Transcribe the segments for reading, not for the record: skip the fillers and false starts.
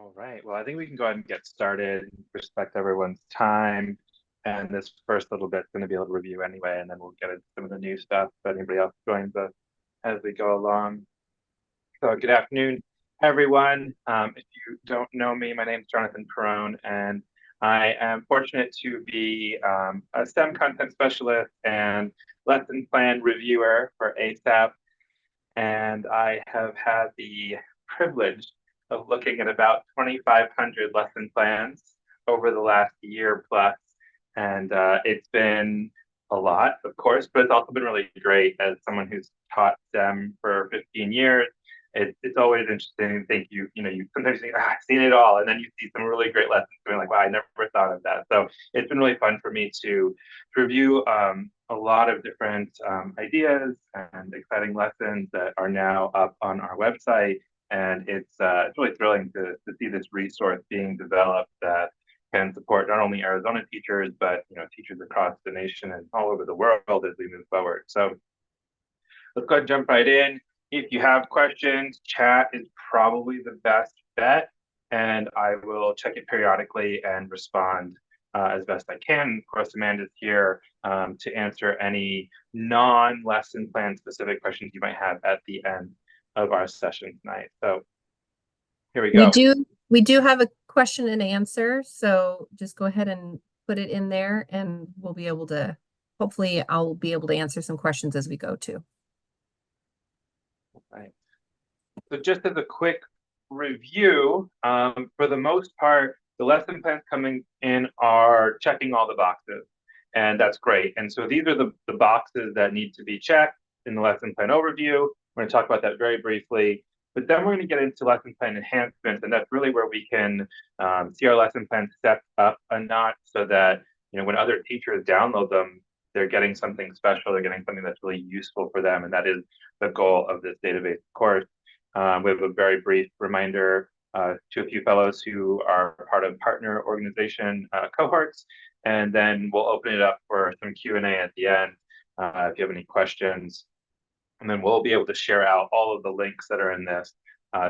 All right. Well, I think we can go ahead and get started, respect everyone's time. And this first little bit's going to be able to review anyway, and then we'll get into some of the new stuff if anybody else joins us as we go along. So, good afternoon, everyone. If you don't know me, my name is Jonathan Perrone, and I am fortunate to be a STEM content specialist and lesson plan reviewer for ASAP. And I have had the privilege of looking at about 2,500 lesson plans over the last year plus. And it's been a lot, of course, but it's also been really great as someone who's taught STEM for 15 years. It's always interesting to think you sometimes think, I've seen it all. And then you see some really great lessons going like, wow, I never thought of that. So it's been really fun for me to review a lot of different ideas and exciting lessons that are now up on our website. And it's really thrilling to see this resource being developed that can support not only Arizona teachers, but teachers across the nation and all over the world as we move forward. So let's go ahead and jump right in. If you have questions, chat is probably the best bet, and I will check it periodically and respond as best I can. Of course, Amanda's here to answer any non-lesson plan specific questions you might have at the end of our session tonight. So here we We go. do have a question and answer, so just go ahead and put it in there and we'll be able to, hopefully I'll be able to answer some questions as we go too. Right. So just as a quick review, for the most part, the lesson plans coming in are checking all the boxes, and that's great. And so these are the boxes that need to be checked in the lesson plan overview. We're going to talk about that very briefly, but then we're going to get into lesson plan enhancements, and that's really where we can see our lesson plan step up a notch so that when other teachers download them, they're getting something special, they're getting something that's really useful for them, and that is the goal of this database course. We have a very brief reminder to a few fellows who are part of partner organization cohorts, and then we'll open it up for some Q&A at the end if you have any questions. And then we'll be able to share out all of the links that are in this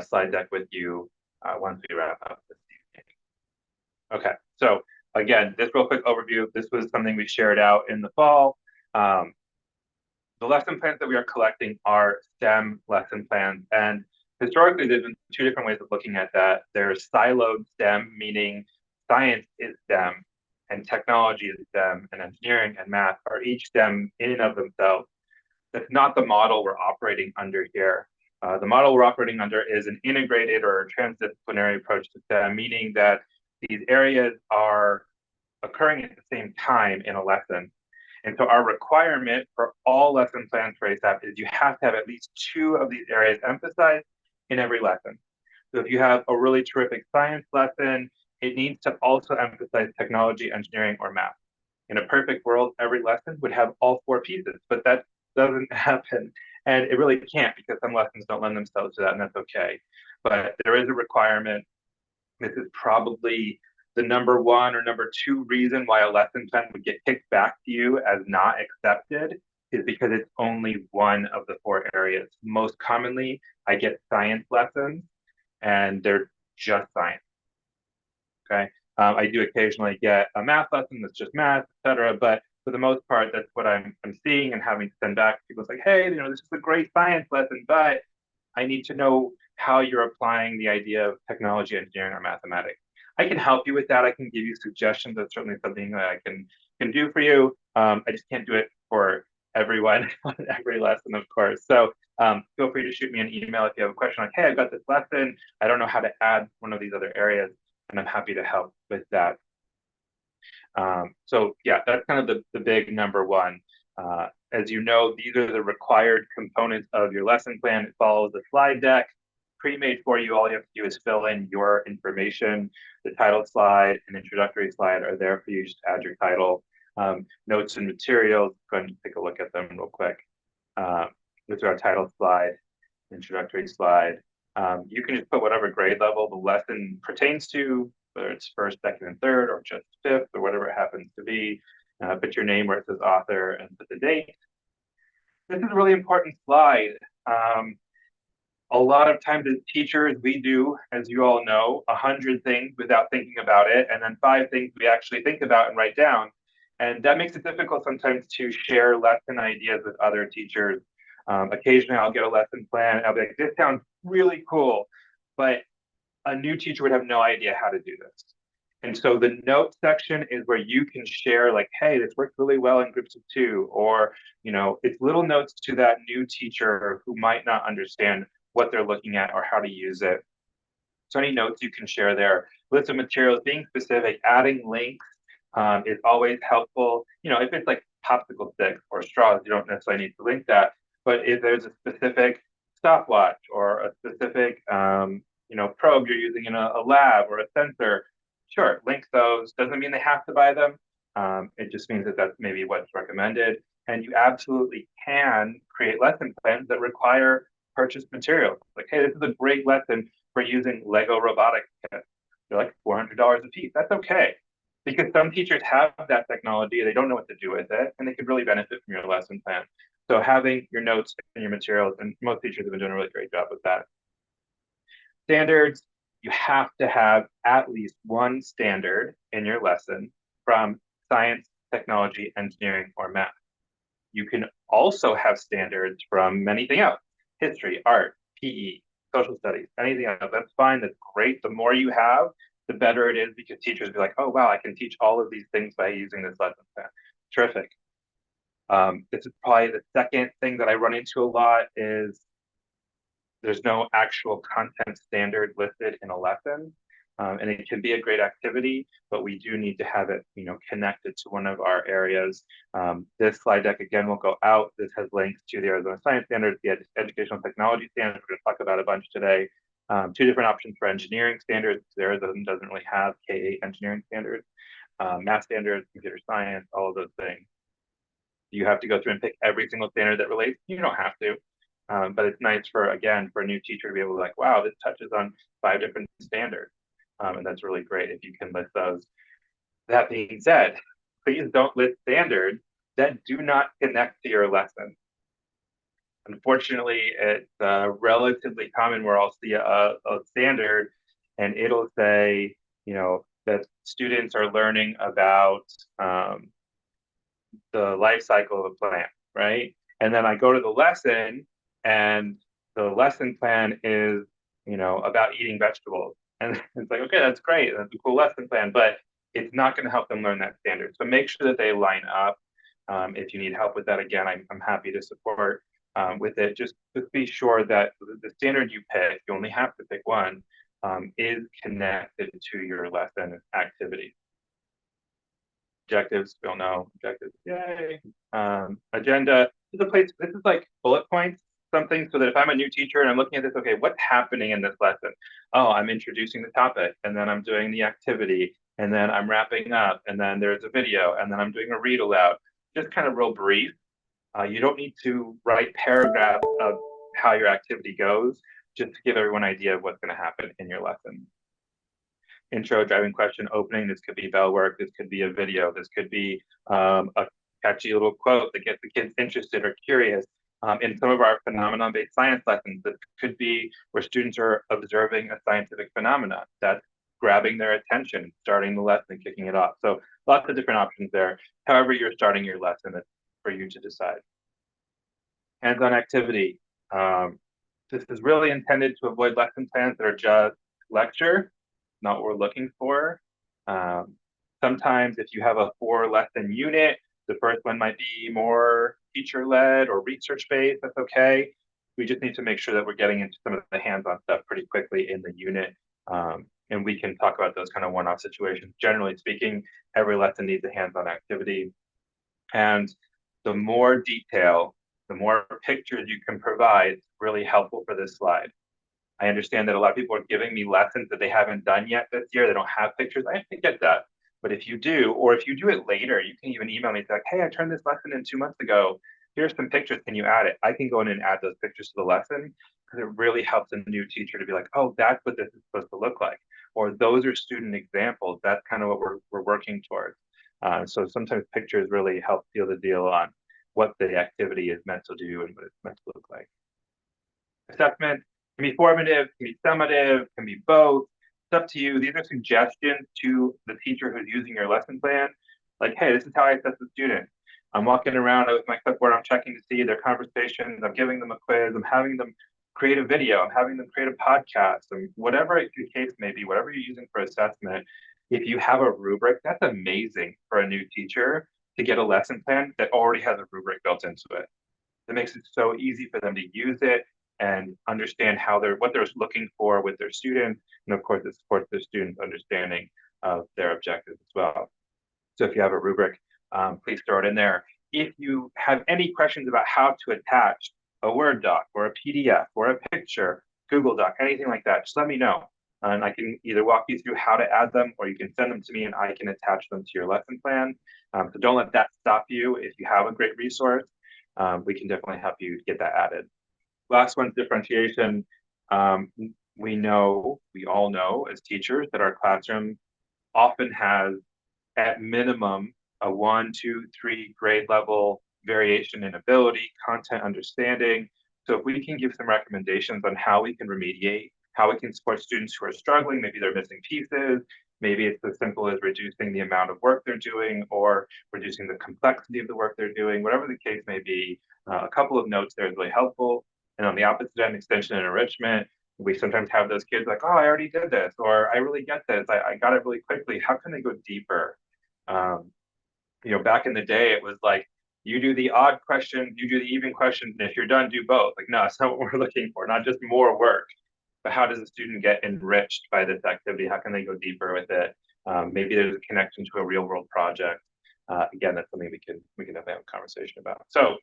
slide deck with you once we wrap up this evening. Okay, so again, this real quick overview. This was something we shared out in the fall. The lesson plans that we are collecting are STEM lesson plans, and historically, there's been two different ways of looking at that. There's siloed STEM, meaning science is STEM, and technology is STEM, and engineering and math are each STEM in and of themselves. That's not the model we're operating under here. The model we're operating under is an integrated or transdisciplinary approach to STEM, meaning that these areas are occurring at the same time in a lesson. And so our requirement for all lesson plans for ASAP is you have to have at least two of these areas emphasized in every lesson. So if you have a really terrific science lesson, it needs to also emphasize technology, engineering, or math. In a perfect world, every lesson would have all four pieces, but that doesn't happen. And it really can't because some lessons don't lend themselves to that, and that's okay. But there is a requirement. This is probably the number one or number two reason why a lesson plan would get kicked back to you as not accepted is because it's only one of the four areas. Most commonly, I get science lessons and they're just science. Okay. I do occasionally get a math lesson that's just math, etc. But for the most part, that's what I'm seeing and having to send back. People say, hey, this is a great science lesson, but I need to know how you're applying the idea of technology, engineering, or mathematics. I can help you with that. I can give you suggestions. That's certainly something that I can do for you. I just can't do it for everyone on every lesson, of course. So feel free to shoot me an email if you have a question like, hey, I've got this lesson. I don't know how to add one of these other areas, and I'm happy to help with that. So yeah, that's kind of the big number one. As you know, these are the required components of your lesson plan. It follows the slide deck pre-made for you. All you have to do is fill in your information. The title slide and introductory slide are there for you. Just add your title. Notes and materials, go ahead and take a look at them real quick. This is our title slide, introductory slide. You can just put whatever grade level the lesson pertains to, whether it's first, second, and third, or just fifth, or whatever it happens to be. Put your name where it says author and put the date. This is a really important slide. A lot of times as teachers, we do, as you all know, 100 things without thinking about it, and then 5 things we actually think about and write down. And that makes it difficult sometimes to share lesson ideas with other teachers. Occasionally, I'll get a lesson plan, and I'll be like, this sounds really cool, but a new teacher would have no idea how to do this. And so the notes section is where you can share, like, hey, this worked really well in groups of 2, or, it's little notes to that new teacher who might not understand what they're looking at or how to use it. So any notes you can share there, list of materials, being specific, adding links is always helpful. If it's like popsicle sticks or straws, you don't necessarily need to link that. But if there's a specific stopwatch or a specific probe you're using in a lab or a sensor, sure, link those. Doesn't mean they have to buy them. It just means that that's maybe what's recommended. And you absolutely can create lesson plans that require purchased materials. Like, hey, this is a great lesson for using Lego robotics kits. They're like $400 a piece. That's okay. Because some teachers have that technology, they don't know what to do with it, and they could really benefit from your lesson plan. So having your notes and your materials, and most teachers have been doing a really great job with that. Standards, you have to have at least one standard in your lesson from science, technology, engineering, or math. You can also have standards from anything else: history, art, PE, social studies, anything else. That's fine. That's great. The more you have, the better it is, because teachers be like, oh, wow, I can teach all of these things by using this lesson plan. Terrific. This is probably the second thing that I run into a lot is there's no actual content standard listed in a lesson. And it can be a great activity, but we do need to have it, connected to one of our areas. This slide deck, again, will go out. This has links to the Arizona Science Standards, the Educational Technology Standards. We're going to talk about a bunch today. 2 different options for engineering standards. Arizona doesn't really have K-8 engineering standards. Math standards, computer science, all of those things. Do you have to go through and pick every single standard that relates? You don't have to. But it's nice for a new teacher to be able to be like, wow, this touches on 5 different standards. And that's really great if you can list those. That being said, please don't list standards that do not connect to your lesson. Unfortunately, it's relatively common where I'll see a standard and it'll say, that students are learning about the life cycle of a plant, right? And then I go to the lesson and the lesson plan is, about eating vegetables. And it's like, okay, that's great. That's a cool lesson plan, but it's not going to help them learn that standard. So make sure that they line up. If you need help with that, again, I'm happy to support with it. Just be sure that the standard you pick, you only have to pick one, is connected to your lesson activity. Objectives, we all know objectives. Yay. Agenda is a place, this is like bullet points, something, so that if I'm a new teacher and I'm looking at this, okay, what's happening in this lesson? Oh, I'm introducing the topic, and then I'm doing the activity, and then I'm wrapping up, and then there's a video, and then I'm doing a read aloud. Just kind of real brief. You don't need to write paragraphs of how your activity goes, just to give everyone an idea of what's going to happen in your lesson. Intro, driving question, opening. This could be bell work. This could be a video. This could be a catchy little quote that gets the kids interested or curious. In some of our phenomenon-based science lessons, this could be where students are observing a scientific phenomena that's grabbing their attention, starting the lesson, kicking it off. So lots of different options there. However you're starting your lesson, it's for you to decide. Hands-on activity. This is really intended to avoid lesson plans that are just lecture, not what we're looking for. Sometimes if you have a 4-lesson unit, the first one might be more teacher-led or research-based, that's okay. We just need to make sure that we're getting into some of the hands-on stuff pretty quickly in the unit. And we can talk about those kind of one-off situations. Generally speaking, every lesson needs a hands-on activity. And the more detail, the more pictures you can provide, is really helpful for this slide. I understand that a lot of people are giving me lessons that they haven't done yet this year. They don't have pictures. I get that. But if you do, or if you do it later, you can even email me and say, like, hey, I turned this lesson in 2 months ago. Here's some pictures. Can you add it? I can go in and add those pictures to the lesson, because it really helps a new teacher to be like, oh, that's what this is supposed to look like. Or those are student examples. That's kind of what we're working towards. So sometimes pictures really help seal the deal on what the activity is meant to do and what it's meant to look like. Assessment. Can be formative, can be summative, can be both. It's up to you. These are suggestions to the teacher who's using your lesson plan. Like, hey, this is how I assess the student. I'm walking around with my clipboard, I'm checking to see their conversations, I'm giving them a quiz, I'm having them create a video, I'm having them create a podcast, and whatever the case may be, whatever you're using for assessment, if you have a rubric, that's amazing for a new teacher to get a lesson plan that already has a rubric built into it. That makes it so easy for them to use it and understand how they're what they're looking for with their students, and of course, it supports their students' understanding of their objectives as well. So if you have a rubric, please throw it in there. If you have any questions about how to attach a Word doc or a PDF or a picture, Google Doc, anything like that, just let me know. And I can either walk you through how to add them, or you can send them to me and I can attach them to your lesson plan. So don't let that stop you. If you have a great resource, we can definitely help you get that added. Last one's differentiation. Um, we all know as teachers that our classroom often has at minimum a 1, 2, 3 grade level variation in ability, content understanding. So if we can give some recommendations on how we can remediate, how we can support students who are struggling, maybe they're missing pieces, maybe it's as simple as reducing the amount of work they're doing or reducing the complexity of the work they're doing, whatever the case may be, a couple of notes there is really helpful. And on the opposite end, extension and enrichment, we sometimes have those kids like, oh, I already did this, or I really get this, I got it really quickly. How can they go deeper? Um, back in the day, it was like, you do the odd questions, you do the even questions, and if you're done, do both. Like, no, that's not what we're looking for, not just more work, but how does the student get enriched by this activity? How can they go deeper with it? Maybe there's a connection to a real world project. Again, that's something we can definitely have a conversation about. So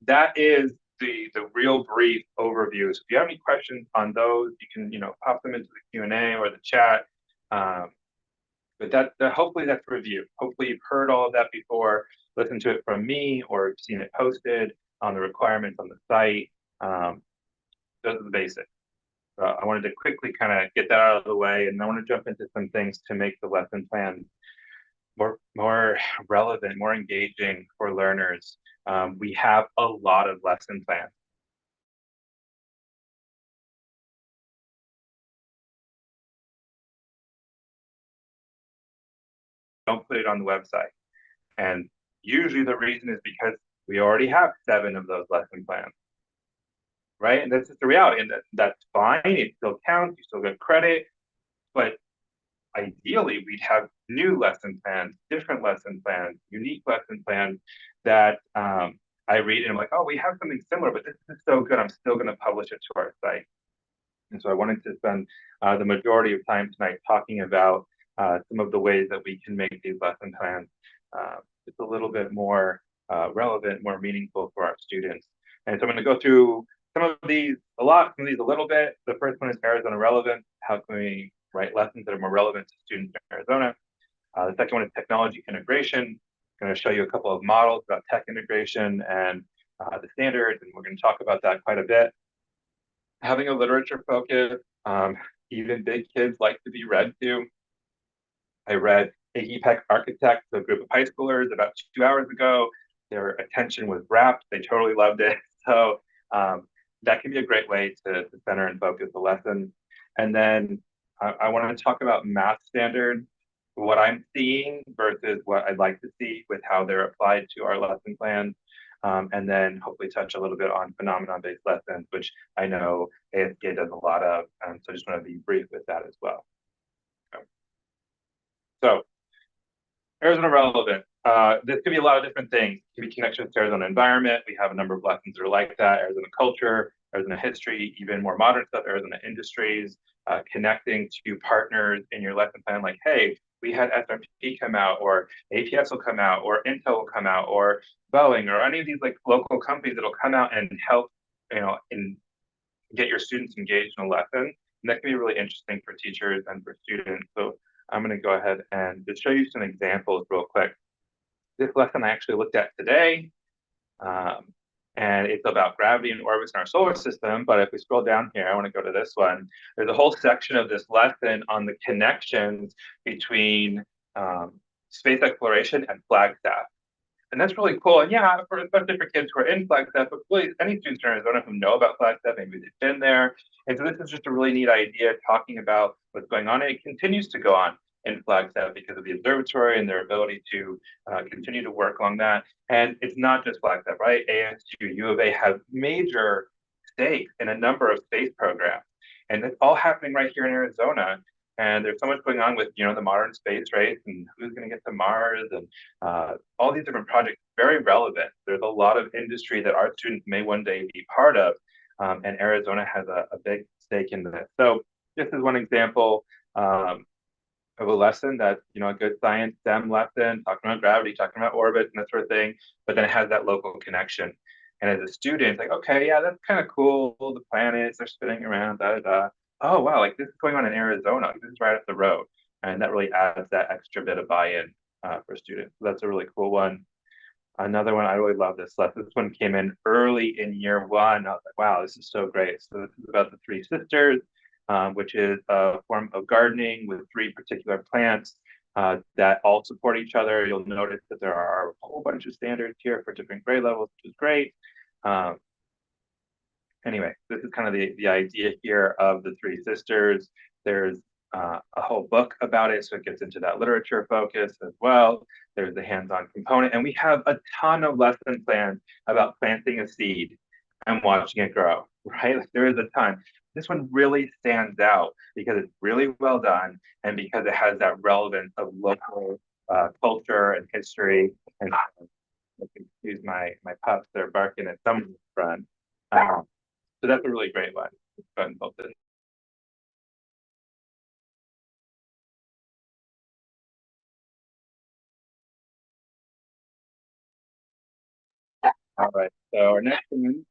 that is the real brief overview. So if you have any questions on those, you can pop them into the Q&A or the chat. But that hopefully that's review. Hopefully you've heard all of that before, listened to it from me, or seen it posted on the requirements on the site. Those are the basics. I wanted to quickly kind of get that out of the way, and I want to jump into some things to make the lesson plan more relevant, more engaging for learners. We have a lot of lesson plans. Don't put it on the website. And usually the reason is because we already have 7 of those lesson plans, right? And that's just the reality. And that's fine. It still counts. You still get credit. But ideally, we'd have new lesson plans, different lesson plans, unique lesson plans that I read and I'm like, oh, we have something similar, but this is so good. I'm still going to publish it to our site. And so I wanted to spend the majority of time tonight talking about some of the ways that we can make these lesson plans just a little bit more relevant, more meaningful for our students. And so I'm going to go through some of these a lot, some of these a little bit. The first one is Arizona relevance. How can we write lessons that are more relevant to students in Arizona? The second one is technology integration. I'm going to show you a couple of models about tech integration and the standards, and we're going to talk about that quite a bit. Having a literature focus, even big kids like to be read to. I read A EPEC Architect to a group of high schoolers about 2 hours ago. Their attention was rapt. They totally loved it. So that can be a great way to center and focus the lesson. And then I want to talk about math standards, what I'm seeing versus what I'd like to see with how they're applied to our lesson plans. And then hopefully touch a little bit on phenomenon-based lessons, which I know ASK does a lot of. So I just want to be brief with that as well. Okay. So Arizona relevant. This could be a lot of different things. It could be connections to Arizona environment. We have a number of lessons that are like that. Arizona culture, Arizona history, even more modern stuff, Arizona industries, connecting to partners in your lesson plan. Like, hey, we had SMP come out, or APS will come out, or Intel will come out, or Boeing, or any of these like local companies that'll come out and help, and get your students engaged in a lesson. And that can be really interesting for teachers and for students. So I'm going to go ahead and just show you some examples real quick. This lesson I actually looked at today, and it's about gravity and orbits in our solar system. But if we scroll down here, I want to go to this one. There's a whole section of this lesson on the connections between space exploration and Flagstaff. And that's really cool. And yeah, especially for kids who are in Flagstaff, but really any students in Arizona who know about Flagstaff, maybe they've been there. And so this is just a really neat idea talking about what's going on. And it continues to go on in Flagstaff because of the observatory and their ability to continue to work on that. And it's not just Flagstaff, right? ASU, U of A have major stakes in a number of space programs. And it's all happening right here in Arizona. And there's so much going on with, the modern space race and who's going to get to Mars and all these different projects, very relevant. There's a lot of industry that our students may one day be part of, and Arizona has a big stake in that. So this is one example of a lesson that, a good science STEM lesson, talking about gravity, talking about orbit and that sort of thing, but then it has that local connection. And as a student, it's like, okay, yeah, that's kind of cool. The planets are spinning around, da da da. Oh wow, like this is going on in Arizona. Like, this is right up the road, and that really adds that extra bit of buy-in for students. So that's a really cool one. Another one, I really love this lesson. This one came in early in year one. I was like, wow, this is so great. So this is about the three sisters, which is a form of gardening with three particular plants that all support each other. You'll notice that there are a whole bunch of standards here for different grade levels, which is great. Um, anyway, this is kind of the idea here of the three sisters. There's a whole book about it, so it gets into that literature focus as well. There's the hands-on component, and we have a ton of lesson plans about planting a seed and watching it grow, right? Like, there is a ton. This one really stands out because it's really well done and because it has that relevance of local culture and history. And excuse my pups, they're barking at someone's front. So that's a really great one. Fun, both. All right. So our next one.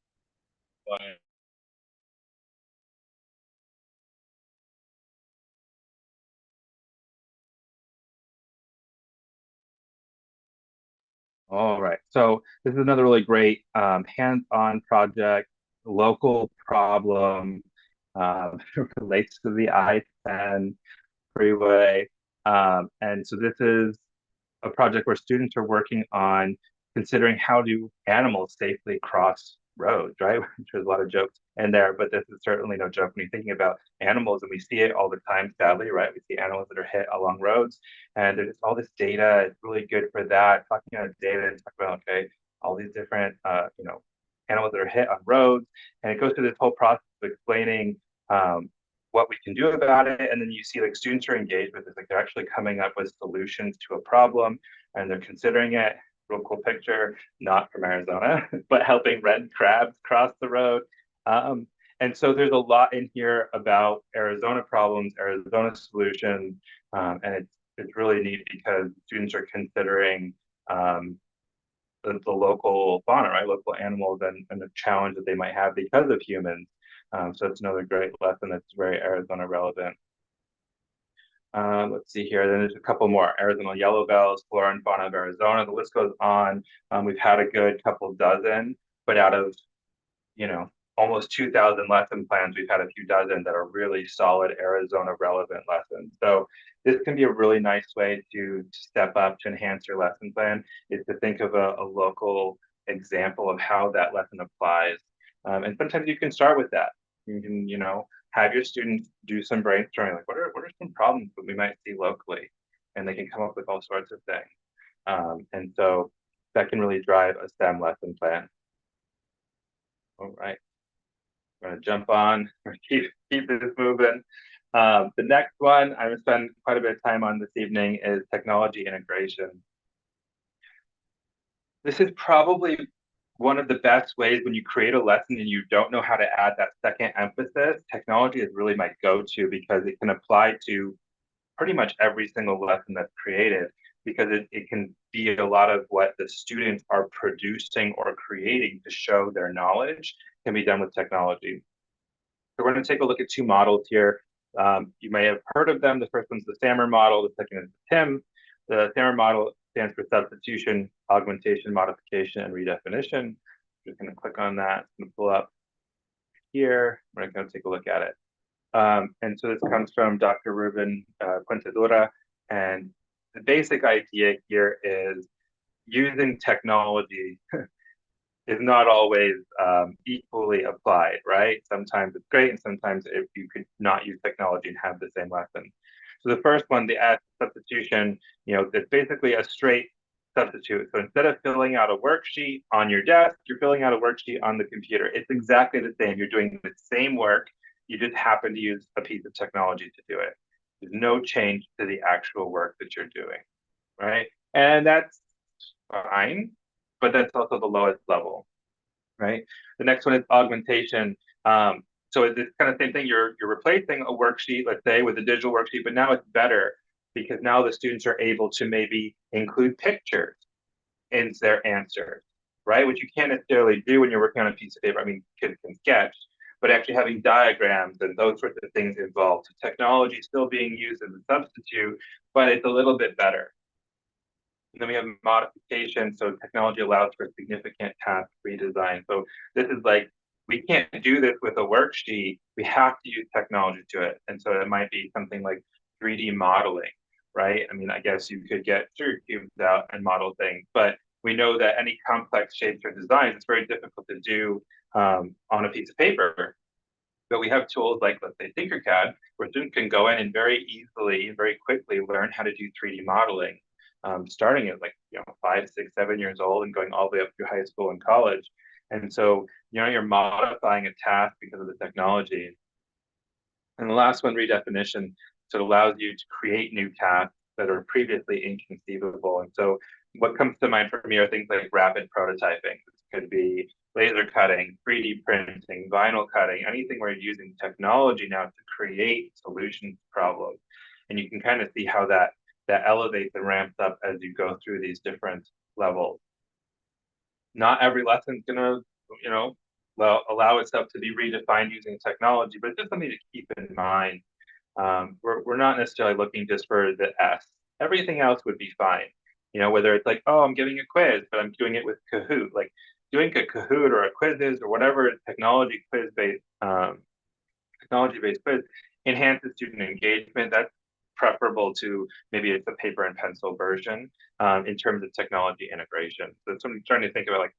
All right. So this is another really great hands-on project, local problem, relates to the I-10 freeway. And so this is a project where students are working on considering how do animals safely cross roads, right? Which there's a lot of jokes in there, but this is certainly no joke when you're thinking about animals, and we see it all the time, sadly, right? We see animals that are hit along roads, and there's all this data. It's really good for that. Talking about data and talk about, okay, all these different, animals that are hit on roads, and it goes through this whole process of explaining what we can do about it. And then you see like students are engaged with this, like they're actually coming up with solutions to a problem and they're considering it. Real cool picture, not from Arizona, but helping red crabs cross the road. Um, and so there's a lot in here about Arizona problems, Arizona solutions, and it's really neat because students are considering the local fauna, right? Local animals and the challenge that they might have because of humans. So it's another great lesson that's very Arizona relevant. Let's see here. Then there's a couple more. Arizona yellow bells, flora and fauna of Arizona. The list goes on. We've had a good couple dozen, but out of, you know, almost 2,000 lesson plans, we've had a few dozen that are really solid Arizona relevant lessons. So this can be a really nice way to step up to enhance your lesson plan, is to think of a local example of how that lesson applies. And sometimes you can start with that. You can, have your students do some brainstorming, like what are some problems that we might see locally? And they can come up with all sorts of things. And so that can really drive a STEM lesson plan. All right. I'm going to jump on or keep this moving. The next one I'm going to spend quite a bit of time on this evening is technology integration. This is probably one of the best ways when you create a lesson and you don't know how to add that second emphasis. Technology is really my go-to because it can apply to pretty much every single lesson that's created, because it can be a lot of what the students are producing or creating to show their knowledge can be done with technology. So we're going to take a look at two models here. You may have heard of them. The first one's the SAMR model. The second is the TIM. The SAMR model stands for substitution, augmentation, modification, and redefinition. Just going to click on that. It's going to pull up here. We're going to take a look at it. And so this comes from Dr. Ruben Quintadura. And the basic idea here is using technology is not always equally applied, right? Sometimes it's great, and sometimes if you could not use technology and have the same lesson. So the first one, the S substitution, it's basically a straight substitute. So instead of filling out a worksheet on your desk, you're filling out a worksheet on the computer. It's exactly the same. You're doing the same work. You just happen to use a piece of technology to do it. There's no change to the actual work that you're doing, right? And that's fine, but that's also the lowest level, right? The next one is augmentation. So it's kind of same thing. You're replacing a worksheet, let's say, with a digital worksheet, but now it's better because now the students are able to maybe include pictures in their answers, right? Which you can't necessarily do when you're working on a piece of paper. I mean, kids can sketch, but actually having diagrams and those sorts of things involved. So technology is still being used as a substitute, but it's a little bit better. And then we have modification. So technology allows for significant task redesign. So this is like, we can't do this with a worksheet. We have to use technology to it. And so it might be something like 3D modeling, right? I mean, I guess you could get sugar cubes out and model things, but we know that any complex shapes or designs, it's very difficult to do on a piece of paper. But we have tools like, let's say, Tinkercad, where students can go in and very easily, very quickly learn how to do 3D modeling, starting at like 5, 6, 7 years old and going all the way up through high school and college. And so you're modifying a task because of the technology. And the last one, redefinition. So it allows you to create new tasks that are previously inconceivable. And so what comes to mind for me are things like rapid prototyping. This could be laser cutting, 3D printing, vinyl cutting, anything where you're using technology now to create solutions to problems. And you can kind of see how that elevates and ramps up as you go through these different levels. Not every lesson is gonna, allow itself to be redefined using technology, but it's just something to keep in mind. We're not necessarily looking just for the S. Everything else would be fine. Whether it's like, oh, I'm giving a quiz, but I'm doing it with Kahoot. Like doing a Kahoot or a Quizzes or whatever technology-based quiz enhances student engagement. That's preferable to maybe it's a paper and pencil version in terms of technology integration. So I'm trying to think about like,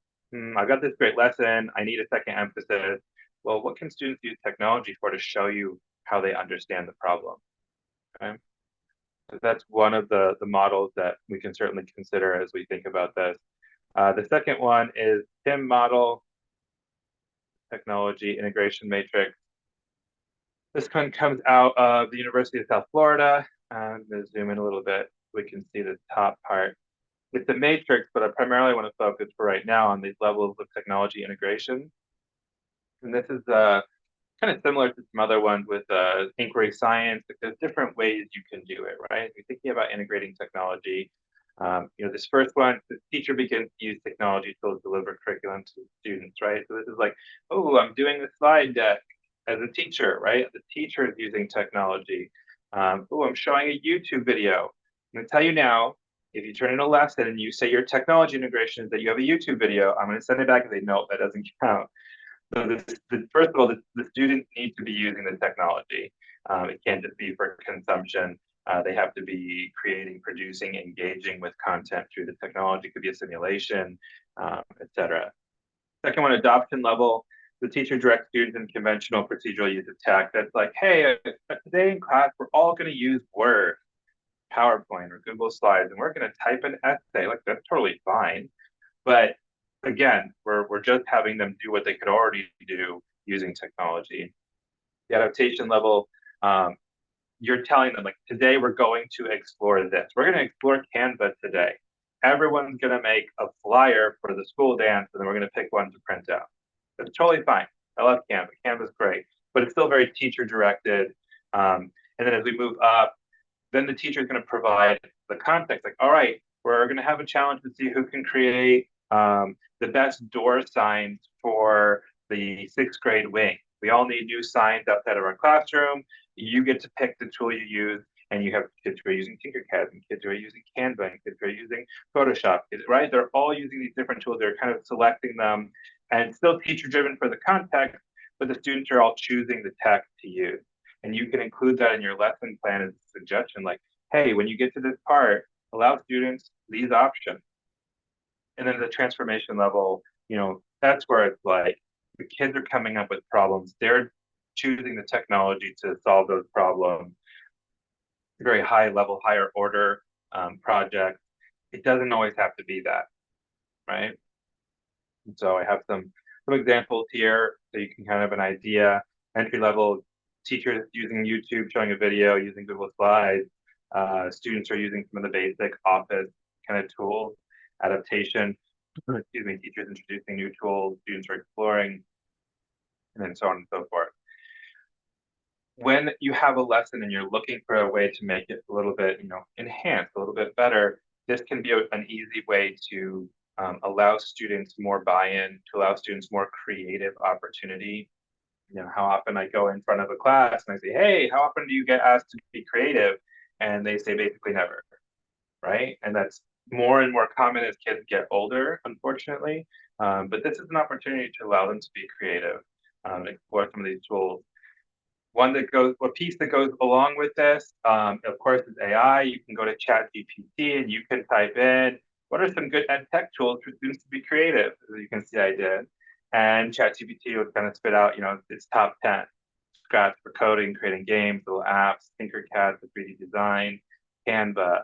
I've got this great lesson. I need a second emphasis. Well, what can students use technology for to show you how they understand the problem? Okay. So that's one of the models that we can certainly consider as we think about this. The second one is TIM model, technology integration matrix. This one comes out of the University of South Florida. I'm going to zoom in a little bit. We can see the top part. It's a matrix, but I primarily want to focus for right now on these levels of technology integration. And this is kind of similar to some other ones with inquiry science. There's different ways you can do it, right? You're thinking about integrating technology. This first one, the teacher begins to use technology to deliver curriculum to students, right? So this is like, oh, I'm doing the slide deck as a teacher, right? The teacher is using technology. Oh, I'm showing a YouTube video. I'm going to tell you now, if you turn in a lesson and you say your technology integration is that you have a YouTube video, I'm going to send it back and say, no, that doesn't count. So first of all, the students need to be using the technology. It can't just be for consumption. They have to be creating, producing, engaging with content through the technology. It could be a simulation, etc. Second one, adoption level. The teacher directs students in conventional procedural use of tech. That's like, hey, today in class, we're all going to use Word, PowerPoint, or Google Slides, and we're going to type an essay. Like, that's totally fine. But again, we're just having them do what they could already do using technology. The adaptation level, you're telling them like, today we're going to explore this. We're going to explore Canva today. Everyone's going to make a flyer for the school dance, and then we're going to pick one to print out. That's totally fine. I love Canva. Canva's great, but it's still very teacher directed. And then as we move up, then the teacher is going to provide the context. Like, all right, we're going to have a challenge to see who can create the best door signs for the sixth grade wing. We all need new signs outside of our classroom. You get to pick the tool you use, and you have kids who are using Tinkercad, and kids who are using Canva, and kids who are using Photoshop, right? They're all using these different tools. They're kind of selecting them, and still teacher-driven for the context, but the students are all choosing the tech to use. And you can include that in your lesson plan as a suggestion, like, hey, when you get to this part, allow students these options. And then the transformation level, that's where it's like the kids are coming up with problems. They're choosing the technology to solve those problems. Very high level, higher order project. It doesn't always have to be that, right? And so I have some examples here so you can kind of have an idea. Entry level teachers using YouTube, showing a video, using Google Slides. Students are using some of the basic Office kind of tools. Adaptation, excuse me, teachers introducing new tools, students are exploring, and then so on and so forth. When you have a lesson and you're looking for a way to make it a little bit, enhanced, a little bit better, this can be an easy way to allow students more buy-in, to allow students more creative opportunity. How often I go in front of a class and I say, hey, how often do you get asked to be creative? And they say basically never, right? And that's more and more common as kids get older, unfortunately. But this is an opportunity to allow them to be creative, explore some of these tools. A piece that goes along with this, of course, is AI. You can go to ChatGPT and you can type in what are some good ed tech tools for students to be creative. As you can see, I did, and ChatGPT would kind of spit out, its top 10. Scratch for coding, creating games, little apps, Tinkercad for 3D design, Canva,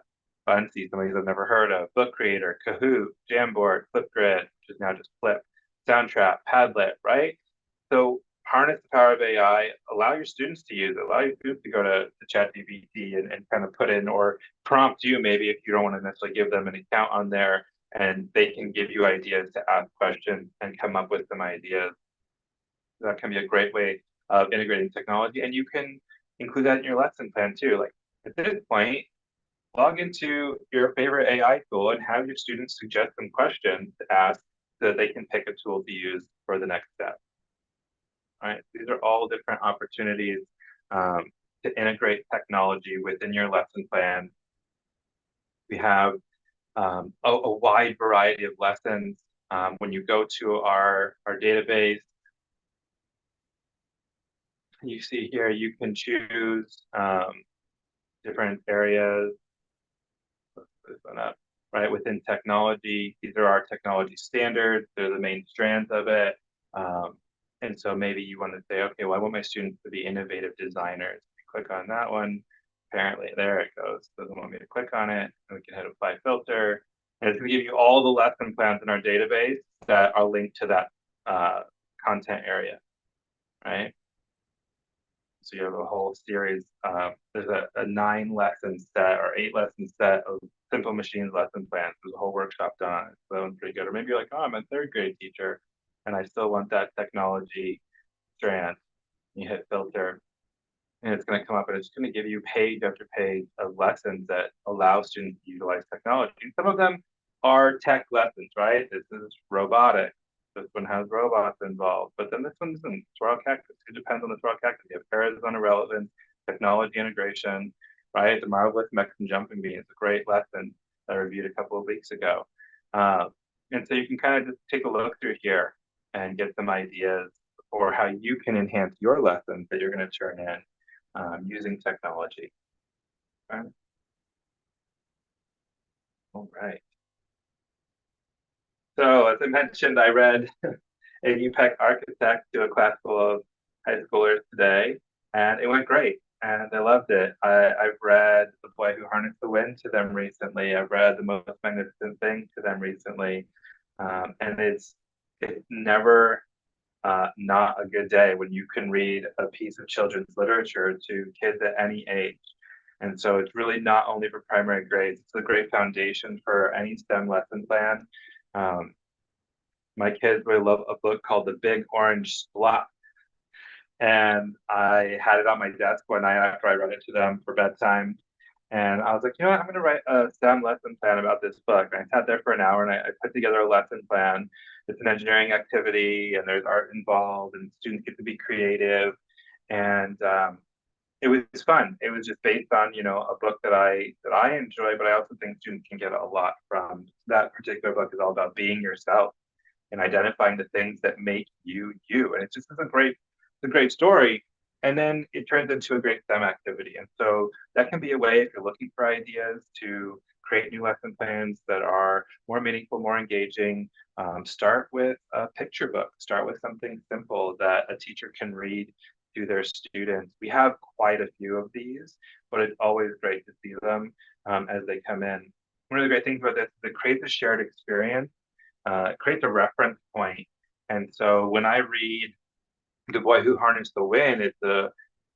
Buncee, some of these I've never heard of, Book Creator, Kahoot, Jamboard, Flipgrid, which is now just Flip, Soundtrap, Padlet, right? So harness the power of AI, allow your students to use it, allow your students to go to ChatGPT and kind of put in or prompt you maybe if you don't want to necessarily give them an account on there, and they can give you ideas to ask questions and come up with some ideas. That can be a great way of integrating technology, and you can include that in your lesson plan too. Like at this point, log into your favorite AI tool and have your students suggest some questions to ask so that they can pick a tool to use for the next step. All right, these are all different opportunities to integrate technology within your lesson plan. We have a wide variety of lessons. When you go to our database, you see here you can choose different areas. Let's put this one up. Right, within technology, these are our technology standards. They're the main strands of it. And so maybe you want to say, okay, well, I want my students to be innovative designers. Click on that one. Apparently, there it goes. Doesn't want me to click on it. And we can hit apply filter. And it's going to give you all the lesson plans in our database that are linked to that content area, right? So you have a whole series. There's a 9-lesson set or 8-lesson set of Simple Machines lesson plans. There's a whole workshop done on it. So that one's pretty good. Or maybe you're like, oh, I'm a 3rd grade teacher and I still want that technology strand. You hit filter and it's going to come up and it's going to give you page after page of lessons that allow students to utilize technology. And some of them are tech lessons, right? This is robotics. This one has robots involved, but then this one isn't. Swirl cactus. It depends on the swirl cactus. You have Arizona relevance, technology integration, right? The marvelous Mexican jumping bean is a great lesson that I reviewed a couple of weeks ago. And so you can kind of just take a look through here and get some ideas for how you can enhance your lessons that you're going to turn in using technology. Okay. All right. So as I mentioned, I read a UPEC architect to a class full of high schoolers today, and it went great, and they loved it. I've read The Boy Who Harnessed the Wind to them recently. I've read The Most Magnificent Thing to them recently, and it's never not a good day when you can read a piece of children's literature to kids at any age. And so it's really not only for primary grades, it's a great foundation for any STEM lesson plan. Um, my kids really love a book called The Big Orange Splat. And I had it on my desk one night after I read it to them for bedtime. And I was like, you know what, I'm going to write a STEM lesson plan about this book. And I sat there for an hour and I put together a lesson plan. It's an engineering activity and there's art involved and students get to be creative. And it was fun. It was just based on, a book that I enjoy, but I also think students can get a lot from. That particular book is all about being yourself and identifying the things that make you you. And it's a great story. And then it turns into a great STEM activity. And so that can be a way if you're looking for ideas to create new lesson plans that are more meaningful, more engaging. Start with a picture book. Start with something simple that a teacher can read to their students. We have quite a few of these, but it's always great to see them as they come in. One of the great things about this is it creates a shared experience, it creates a reference point. And so when I read The Boy Who Harnessed the Wind, it's a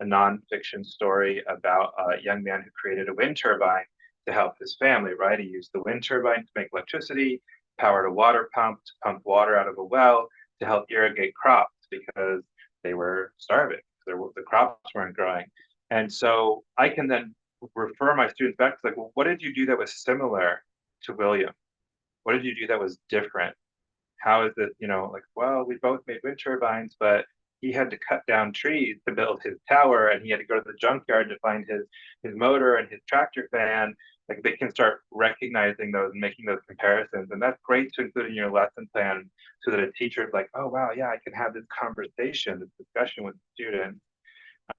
nonfiction story about a young man who created a wind turbine to help his family, right? He used the wind turbine to make electricity, powered a water pump to pump water out of a well to help irrigate crops because they were starving. The crops weren't growing. And so I can then refer my students back to like, well, what did you do that was similar to William? What did you do that was different? How is it, like, well, we both made wind turbines, but he had to cut down trees to build his tower and he had to go to the junkyard to find his motor and his tractor fan. Like they can start recognizing those and making those comparisons. And that's great to include in your lesson plan so that a teacher is like, oh, wow, yeah, I can have this conversation, this discussion with students.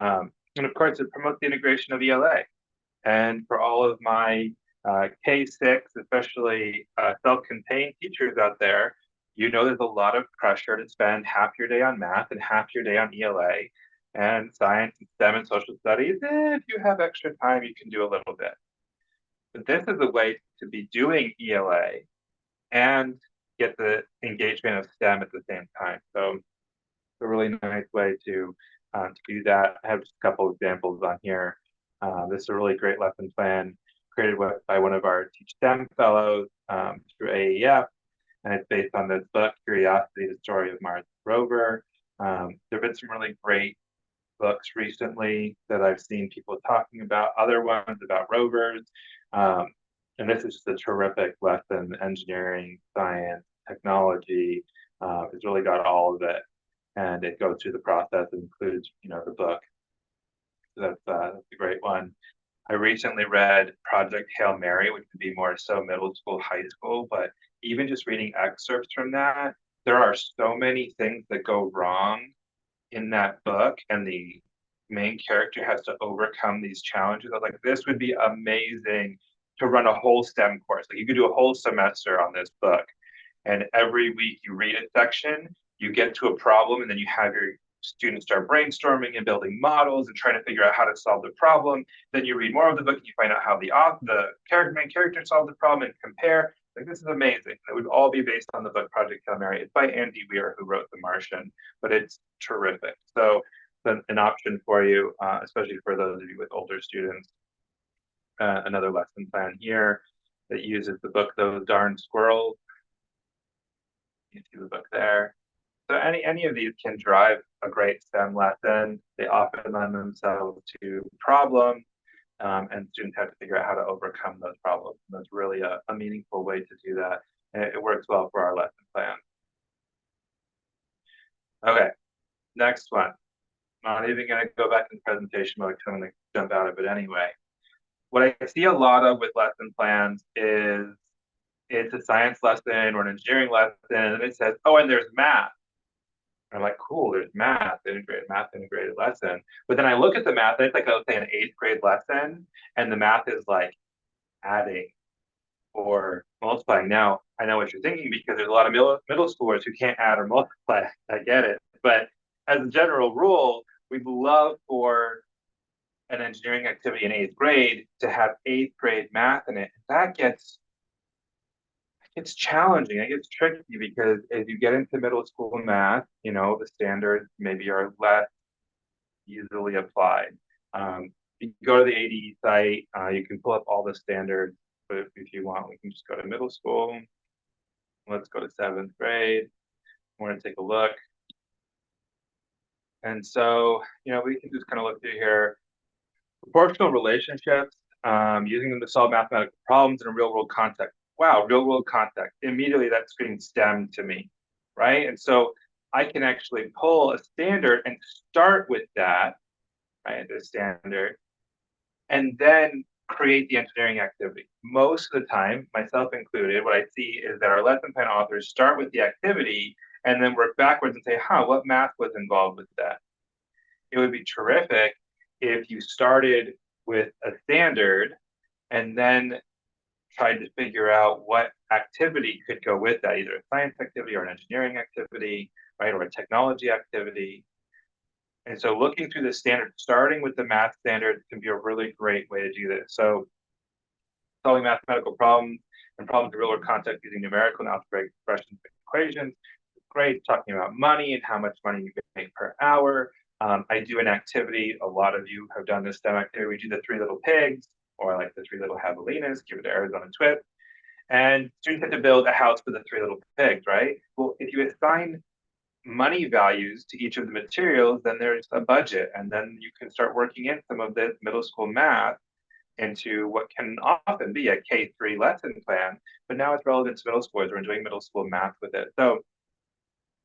And of course, it promotes the integration of ELA. And for all of my K-6, especially self-contained teachers out there, there's a lot of pressure to spend half your day on math and half your day on ELA and science and STEM and social studies. If you have extra time, you can do a little bit. But this is a way to be doing ELA and get the engagement of STEM at the same time. So it's a really nice way to do that. I have just a couple examples on here. This is a really great lesson plan created by one of our Teach STEM fellows through AEF, and it's based on this book, Curiosity, the Story of Mars Rover. There have been some really great books recently that I've seen people talking about, other ones about rovers. And this is just a terrific lesson, engineering, science, technology. It's really got all of it. And it goes through the process and includes, the book. So that's a great one. I recently read Project Hail Mary, which would be more so middle school, high school, but even just reading excerpts from that, there are so many things that go wrong in that book, and the main character has to overcome these challenges. I was like, this would be amazing to run a whole STEM course. Like you could do a whole semester on this book, and every week you read a section, you get to a problem, and then you have your students start brainstorming and building models and trying to figure out how to solve the problem. Then you read more of the book and you find out how the main character solved the problem and compare. Like this is amazing. It would all be based on the book Project Hail Mary. It's by Andy Weir, who wrote The Martian, but it's terrific. So an option for you, especially for those of you with older students. Another lesson plan here that uses the book Those Darn Squirrels. You see the book there. So any of these can drive a great STEM lesson. They often lend themselves to problems, and students have to figure out how to overcome those problems. And that's really a meaningful way to do that. And it works well for our lesson plan. Okay, next one. Not even going to go back in presentation mode because I'm going to jump out of it anyway. What I see a lot of with lesson plans is it's a science lesson or an engineering lesson, and it says, oh, and there's math. I'm like, cool, there's math integrated lesson. But then I look at the math, and it's like, let's say, an 8th grade lesson, and the math is like adding or multiplying. Now, I know what you're thinking because there's a lot of middle schoolers who can't add or multiply. I get it. But as a general rule, we'd love for an engineering activity in 8th grade to have 8th grade math in it. That gets it's challenging. It gets tricky because as you get into middle school math, the standards maybe are less easily applied. You can go to the ADE site, you can pull up all the standards, but if you want, we can just go to middle school. Let's go to 7th grade. We're going to take a look. And so, we can just kind of look through here. Proportional relationships, using them to solve mathematical problems in a real world context. Wow, real world context. Immediately that screams STEM to me, right? And so I can actually pull a standard and start with that, right, the standard, and then create the engineering activity. Most of the time, myself included, what I see is that our lesson plan authors start with the activity and then work backwards and say, what math was involved with that? It would be terrific if you started with a standard and then tried to figure out what activity could go with that, either a science activity or an engineering activity, right, or a technology activity. And so looking through the standards, starting with the math standards can be a really great way to do this. So solving mathematical problems and problems in real world context using numerical and algebraic expressions and equations. Great. Talking about money and how much money you can make per hour. I do an activity. A lot of you have done this STEM activity. We do the three little pigs, or I like the three little javelinas, give it to Arizona Twist. And students have to build a house for the three little pigs, right? Well, if you assign money values to each of the materials, then there's a budget. And then you can start working in some of this middle school math into what can often be a K-3 lesson plan, but now it's relevant to middle schoolers. We're doing middle school math with it. So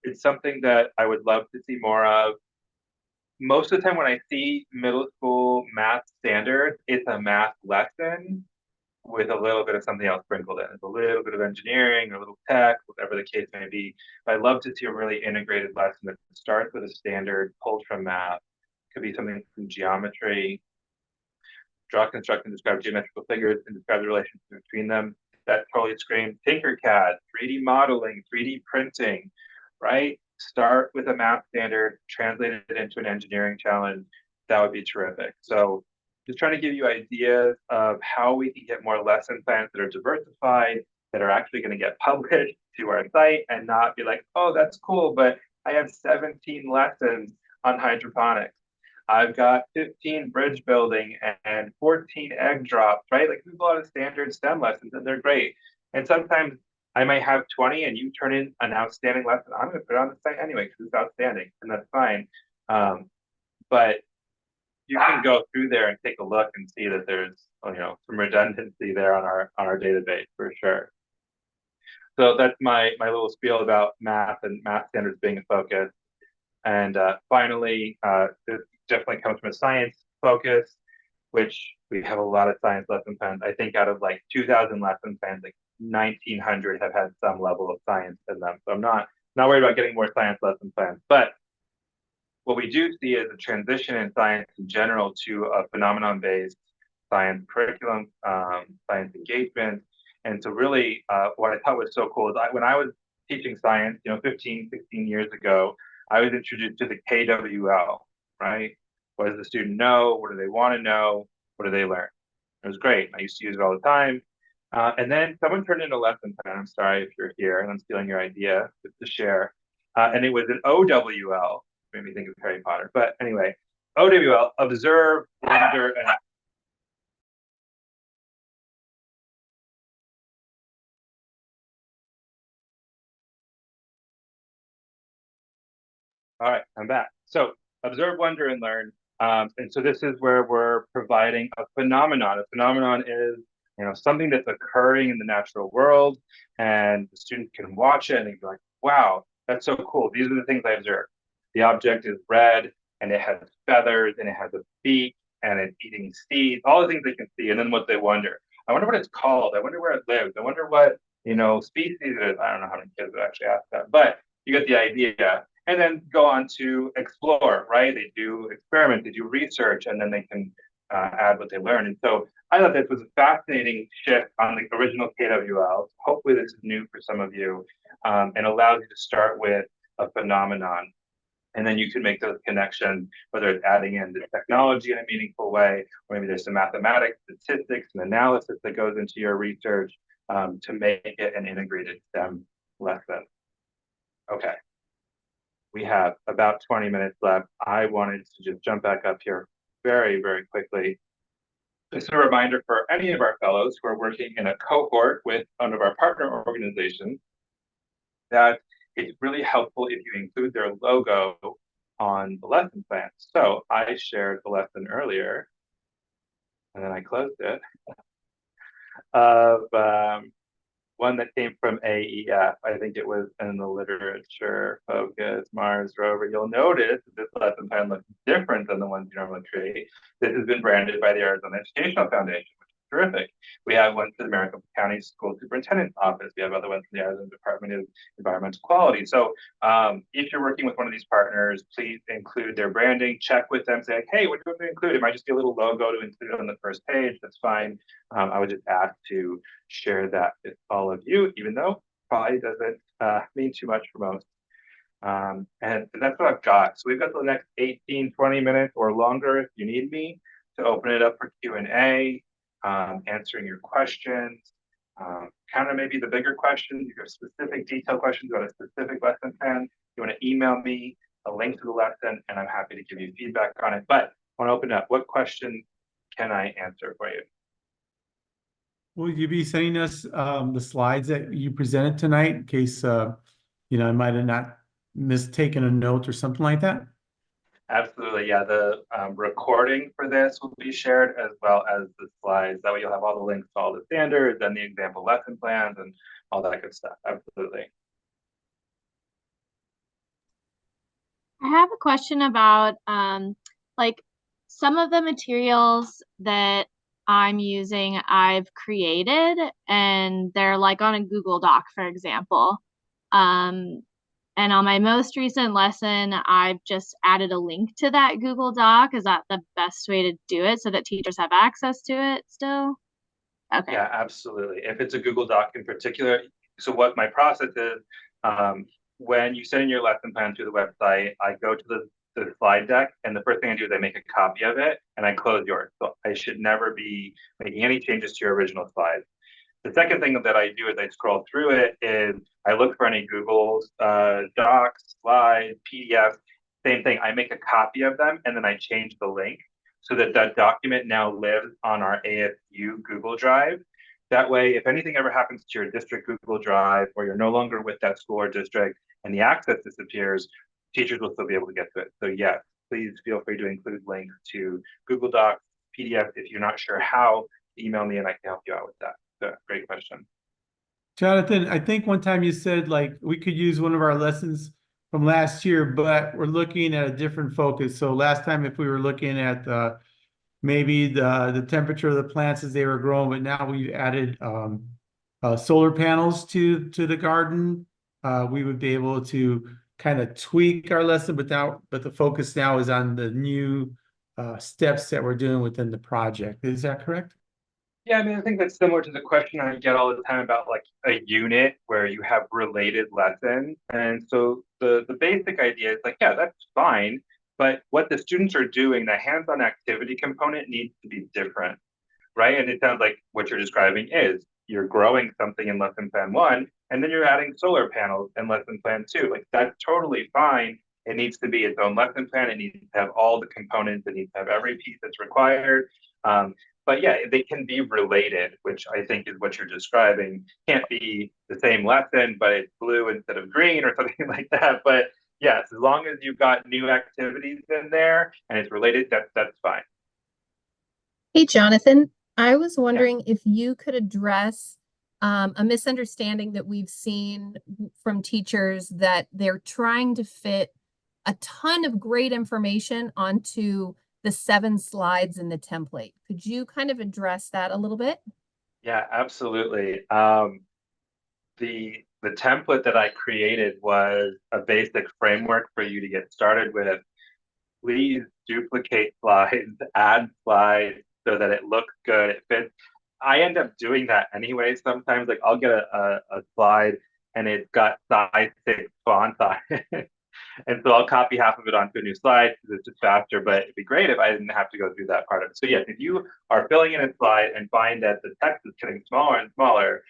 it's something that I would love to see more of. Most of the time when I see middle school math standards, it's a math lesson with a little bit of something else sprinkled in. It's a little bit of engineering, a little tech, whatever the case may be. But I'd love to see a really integrated lesson that starts with a standard pulled from math. It could be something from geometry, draw, construct, and describe geometrical figures and describe the relationship between them. That totally screams Tinkercad, 3D modeling, 3D printing, right? Start with a math standard, translate it into an engineering challenge. That would be terrific. So just trying to give you ideas of how we can get more lesson plans that are diversified, that are actually going to get published to our site and not be like, oh, that's cool, but I have 17 lessons on hydroponics. I've got 15 bridge building and 14 egg drops, right? Like there's a lot of standard STEM lessons and they're great. And sometimes I might have 20 and you turn in an outstanding lesson. I'm going to put it on the site anyway because it's outstanding and that's fine. But you can go through there and take a look and see that there's some redundancy there on our database for sure. So that's my little spiel about math and math standards being a focus. And finally, this definitely comes from a science focus, which we have a lot of science lesson plans. I think out of like 2,000 lesson plans, like 1,900 have had some level of science in them. So I'm not worried about getting more science lesson plans. But what we do see is a transition in science in general to a phenomenon-based science curriculum, science engagement. And so really what I thought was so cool is when I was teaching science, 15, 16 years ago, I was introduced to the KWL, right? What does the student know? What do they want to know? What do they learn? It was great. I used to use it all the time. And then someone turned in a lesson plan. I'm sorry if you're here and I'm stealing your idea just to share. And it was an OWL. Made me think of Harry Potter. But anyway, OWL, observe, wonder, and all right, I'm back. So observe, wonder, and learn. And so this is where we're providing a phenomenon. A phenomenon is, something that's occurring in the natural world, and the student can watch it and be like, "Wow, that's so cool. These are the things I observed. The object is red, and it has feathers, and it has a beak, and it's eating seeds. All the things they can see, and then what they wonder. I wonder what it's called. I wonder where it lives. I wonder what species it is. I don't know how many kids would actually ask that, but you get the idea and then go on to explore, right? They do experiment, they do research, and then they can add what they learn. And so I thought this was a fascinating shift on the original KWL. Hopefully this is new for some of you and allows you to start with a phenomenon. And then you can make those connections, whether it's adding in the technology in a meaningful way, or maybe there's some mathematics, statistics, and analysis that goes into your research to make it an integrated STEM lesson. Okay. We have about 20 minutes left. I wanted to just jump back up here very, very quickly. Just a reminder for any of our fellows who are working in a cohort with one of our partner organizations that it's really helpful if you include their logo on the lesson plan. So I shared the lesson earlier, and then I closed it, of one that came from AEF. I think it was in the literature focus, Mars rover. You'll notice that this lesson plan looks different than the ones you normally create. This has been branded by the Arizona Educational Foundation, which is terrific. We have one for the Maricopa County School Superintendent's Office. We have other ones for the Arizona Department of Environmental Quality. So if you're working with one of these partners, please include their branding, check with them, say, hey, what do you want to include? It might just be a little logo to include on the first page. That's fine. I would just ask to share that with all of you, even though probably doesn't mean too much for most. And that's what I've got. So we've got the next 18, 20 minutes or longer if you need me to open it up for Q&A, answering your questions, kind of maybe the bigger questions, you have specific detailed questions about a specific lesson plan, you want to email me a link to the lesson and I'm happy to give you feedback on it. But I want to open up, what question can I answer for you? Will you be sending us the slides that you presented tonight in case, I might have not mistaken a note or something like that? Absolutely, yeah. The recording for this will be shared as well as the slides. That way you'll have all the links to all the standards and the example lesson plans and all that good stuff. Absolutely. I have a question about like some of the materials that I'm using, I've created and they're like on a Google Doc, for example. And on my most recent lesson, I've just added a link to that Google Doc. Is that the best way to do it so that teachers have access to it still? Okay. Yeah, absolutely. If it's a Google Doc in particular, so what my process is, when you send in your lesson plan to the website, I go to the slide deck, and the first thing I do is I make a copy of it and I close yours. So I should never be making any changes to your original slides. The second thing that I do as I scroll through it is I look for any Google Docs, slides, PDFs, same thing. I make a copy of them and then I change the link so that that document now lives on our ASU Google Drive. That way, if anything ever happens to your district Google Drive or you're no longer with that school or district and the access disappears, teachers will still be able to get to it. So yes, please feel free to include links to Google Docs, PDF. If you're not sure how, email me and I can help you out with that. So, great question. Jonathan, I think one time you said like we could use one of our lessons from last year, but we're looking at a different focus. So last time, if we were looking at maybe the temperature of the plants as they were growing, but now we've added solar panels to the garden. We would be able to kind of tweak our lesson, but the focus now is on the new steps that we're doing within the project. Is that correct? Yeah, I mean, I think that's similar to the question I get all the time about like a unit where you have related lessons. And so the basic idea is like, yeah, that's fine. But what the students are doing, the hands-on activity component needs to be different, right? And it sounds like what you're describing is you're growing something in lesson plan one, and then you're adding solar panels in lesson plan two. Like that's totally fine. It needs to be its own lesson plan. It needs to have all the components. It needs to have every piece that's required. But yeah, they can be related, which I think is what you're describing. Can't be the same lesson, but it's blue instead of green or something like that. But yes, as long as you've got new activities in there and it's related, that's fine. Hey, Jonathan, I was wondering if you could address a misunderstanding that we've seen from teachers that they're trying to fit a ton of great information onto the 7 slides in the template. Could you kind of address that a little bit? Yeah, absolutely. The template that I created was a basic framework for you to get started with. Please duplicate slides, add slides so that it looks good, it fits. I end up doing that anyway. Sometimes like I'll get a slide and it's got size 6 font on it. And so I'll copy half of it onto a new slide because it's just faster, but it'd be great if I didn't have to go through that part of it. So yes, if you are filling in a slide and find that the text is getting smaller and smaller,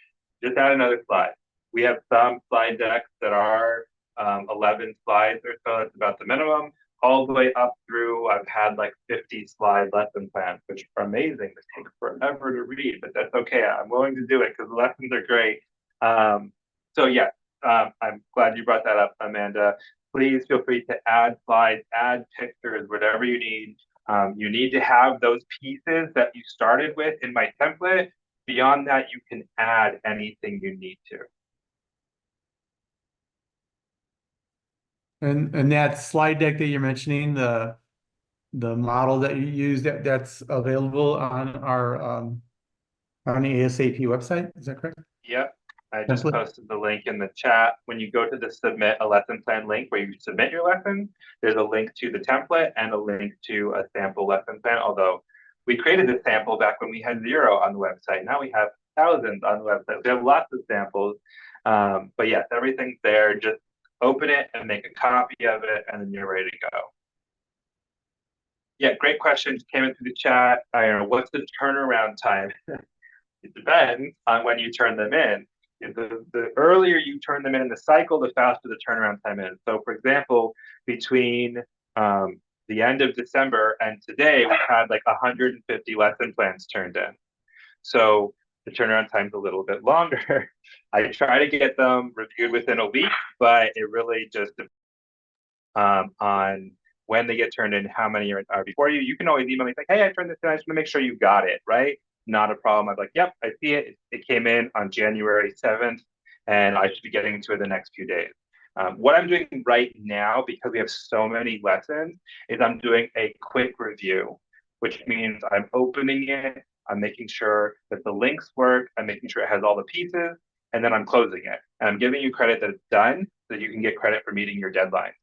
just add another slide. We have some slide decks that are 11 slides or so. That's about the minimum. All the way up through, I've had like 50 slide lesson plans, which are amazing. They take forever to read, but that's okay. I'm willing to do it because the lessons are great. So yeah, I'm glad you brought that up, Amanda. Please feel free to add slides, add pictures, whatever you need. You need to have those pieces that you started with in my template. Beyond that, you can add anything you need to. And that slide deck that you're mentioning, the model that you use, that's available on our On the ASAP website, is that correct? Yep. I just Template? posted the link in the chat. When you go to the submit a lesson plan link where you submit your lesson, there's a link to the template and a link to a sample lesson plan. Although we created this sample back when we had 0 on the website. Now we have thousands on the website. We have lots of samples. But yes, everything's there. Just open it and make a copy of it, and then you're ready to go. Yeah, great question. Just came in through the chat. I don't know, what's the turnaround time? It depends on when you turn them in. The earlier you turn them in the cycle, the faster the turnaround time is. So, for example, between the end of December and today, we've had like 150 lesson plans turned in. So the turnaround time's a little bit longer. I try to get them reviewed within a week, but it really just depends on when they get turned in, how many are before you. You can always email me like, hey, I turned this in. I just want to make sure you got it, right? Not a problem. I'm like, yep, I see it. It came in on January 7th, and I should be getting to it the next few days. What I'm doing right now, because we have so many lessons, is I'm doing a quick review, which means I'm opening it, I'm making sure that the links work, I'm making sure it has all the pieces, and then I'm closing it. And I'm giving you credit that it's done so that you can get credit for meeting your deadline.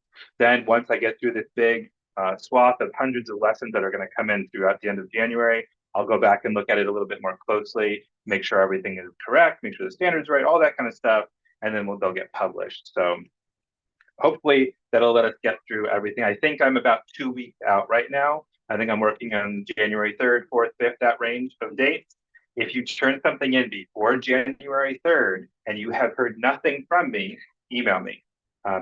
Then once I get through this big swath of hundreds of lessons that are going to come in throughout the end of January, I'll go back and look at it a little bit more closely, make sure everything is correct, make sure the standards are right, all that kind of stuff, and then they'll get published. So hopefully that'll let us get through everything. I think I'm about 2 weeks out right now. I think I'm working on January 3rd, 4th, 5th, that range of dates. If you turn something in before January 3rd and you have heard nothing from me, email me.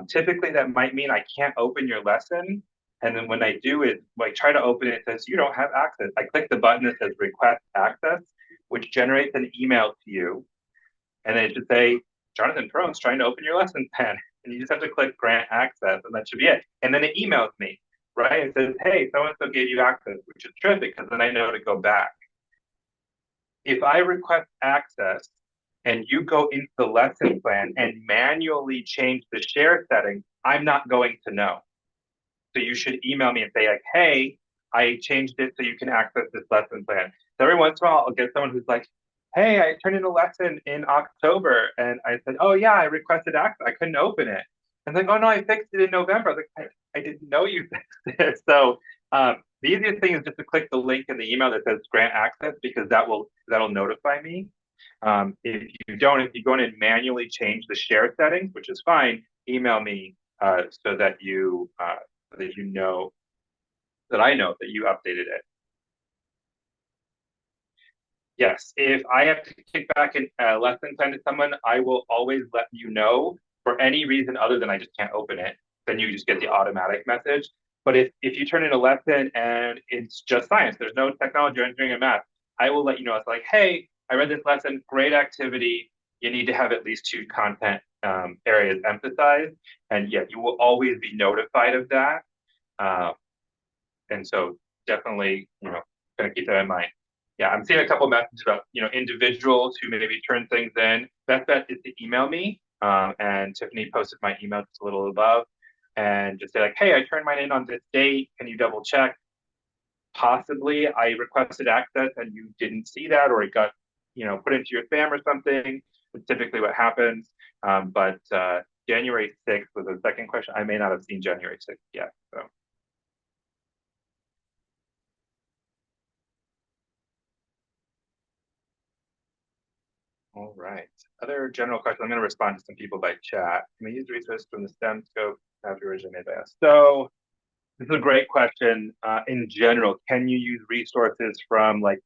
Typically, that might mean I can't open your lesson. And then when I do it, like try to open it, it says you don't have access. I click the button that says request access, which generates an email to you. And then it should say, Jonathan Perrone's trying to open your lesson plan. And you just have to click grant access, and that should be it. And then it emails me, right? It says, hey, so-and-so gave you access, which is terrific because then I know to go back. If I request access and you go into the lesson plan and manually change the share settings, I'm not going to know. So you should email me and say like, hey, I changed it so you can access this lesson plan. So every once in a while, I'll get someone who's like, hey, I turned in a lesson in October. And I said, oh yeah, I requested access. I couldn't open it. And like, oh no, I fixed it in November. I was like, I didn't know you fixed it. So the easiest thing is just to click the link in the email that says grant access, because that'll notify me. If you go in and manually change the share settings, which is fine, email me so that you know that I know that you updated it. Yes, if I have to kick back a lesson plan to someone, I will always let you know for any reason other than I just can't open it. Then you just get the automatic message. But if you turn in a lesson and it's just science, there's no technology or engineering and math, I will let you know. It's like, hey, I read this lesson, great activity. You need to have at least 2 content areas emphasized. And yeah, you will always be notified of that. And so definitely, gonna keep that in mind. Yeah, I'm seeing a couple of messages about, individuals who maybe turn things in. Best bet is to email me. And Tiffany posted my email just a little above, and just say like, hey, I turned mine in on this date. Can you double check? Possibly I requested access and you didn't see that, or it got, put into your spam or something. It's typically what happens. But January 6th was the second question. I may not have seen January 6th yet. So. All right. Other general questions. I'm going to respond to some people by chat. Can we use resources from the STEM scope after originally made by us? So this is a great question. In general, can you use resources from like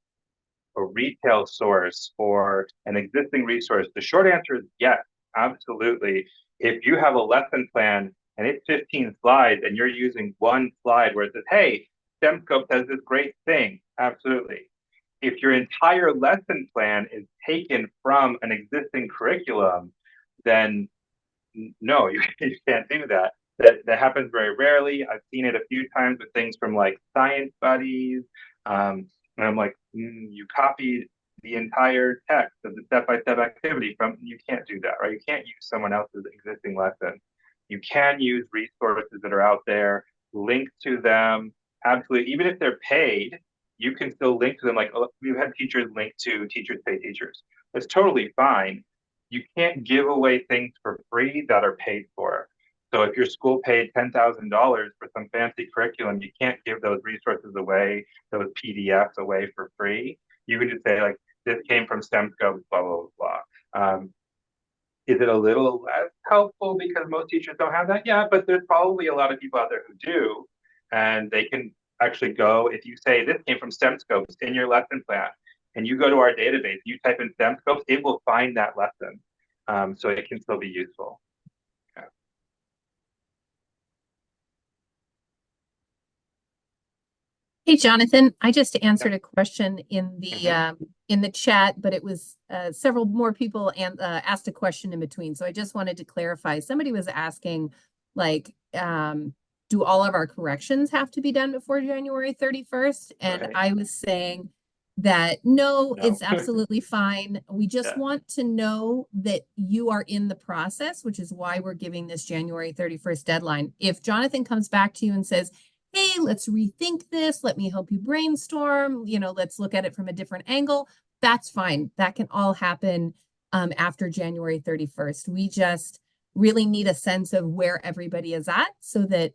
a retail source or an existing resource? The short answer is yes, absolutely. If you have a lesson plan and it's 15 slides and you're using one slide where it says, hey, STEM scope says this great thing, absolutely. If your entire lesson plan is taken from an existing curriculum, then no, you can't do that. That happens very rarely. I've seen it a few times with things from like Science Buddies. And I'm like, you copied the entire text of the step-by-step activity from, you can't do that, right? You can't use someone else's existing lesson. You can use resources that are out there, link to them. Absolutely. Even if they're paid, you can still link to them. Like, we've had teachers link to Teachers Pay Teachers. That's totally fine. You can't give away things for free that are paid for. So if your school paid $10,000 for some fancy curriculum, you can't give those resources away, those PDFs away for free. You can just say, like, this came from STEM Scopes, blah, blah, blah. Is it a little less helpful because most teachers don't have that? Yeah, but there's probably a lot of people out there who do, and they can actually go, if you say this came from STEM Scopes in your lesson plan, and you go to our database, you type in STEM Scopes, it will find that lesson. So it can still be useful. Yeah. Hey, Jonathan, I just answered a question in the chat, but it was several more people asked a question in between. So I just wanted to clarify. Somebody was asking, like, do all of our corrections have to be done before January 31st? And Okay. I was saying that no, No. it's absolutely fine. We just Yeah. want to know that you are in the process, which is why we're giving this January 31st deadline. If Jonathan comes back to you and says, hey, let's rethink this, let me help you brainstorm, let's look at it from a different angle, that's fine. That can all happen after January 31st. We just really need a sense of where everybody is at so that,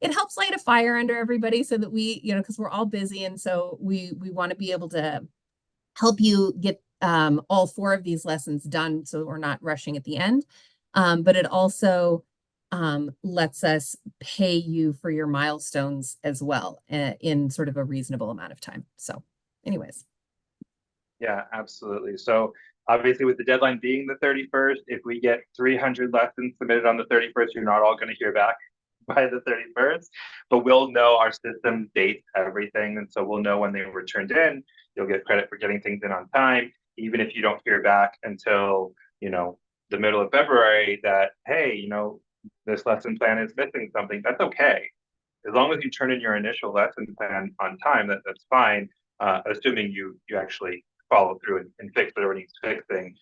it helps light a fire under everybody so that we, because we're all busy. And so we want to be able to help you get all 4 of these lessons done so we're not rushing at the end. But it also lets us pay you for your milestones as well in sort of a reasonable amount of time. So anyways. Yeah, absolutely. So obviously with the deadline being the 31st, if we get 300 lessons submitted on the 31st, you're not all going to hear back by the 31st, but we'll know our system dates everything. And so we'll know when they were turned in. You'll get credit for getting things in on time, even if you don't hear back until, the middle of February that, hey, this lesson plan is missing something. That's okay. As long as you turn in your initial lesson plan on time, that's fine. Assuming you actually follow through and fix whatever needs fixing,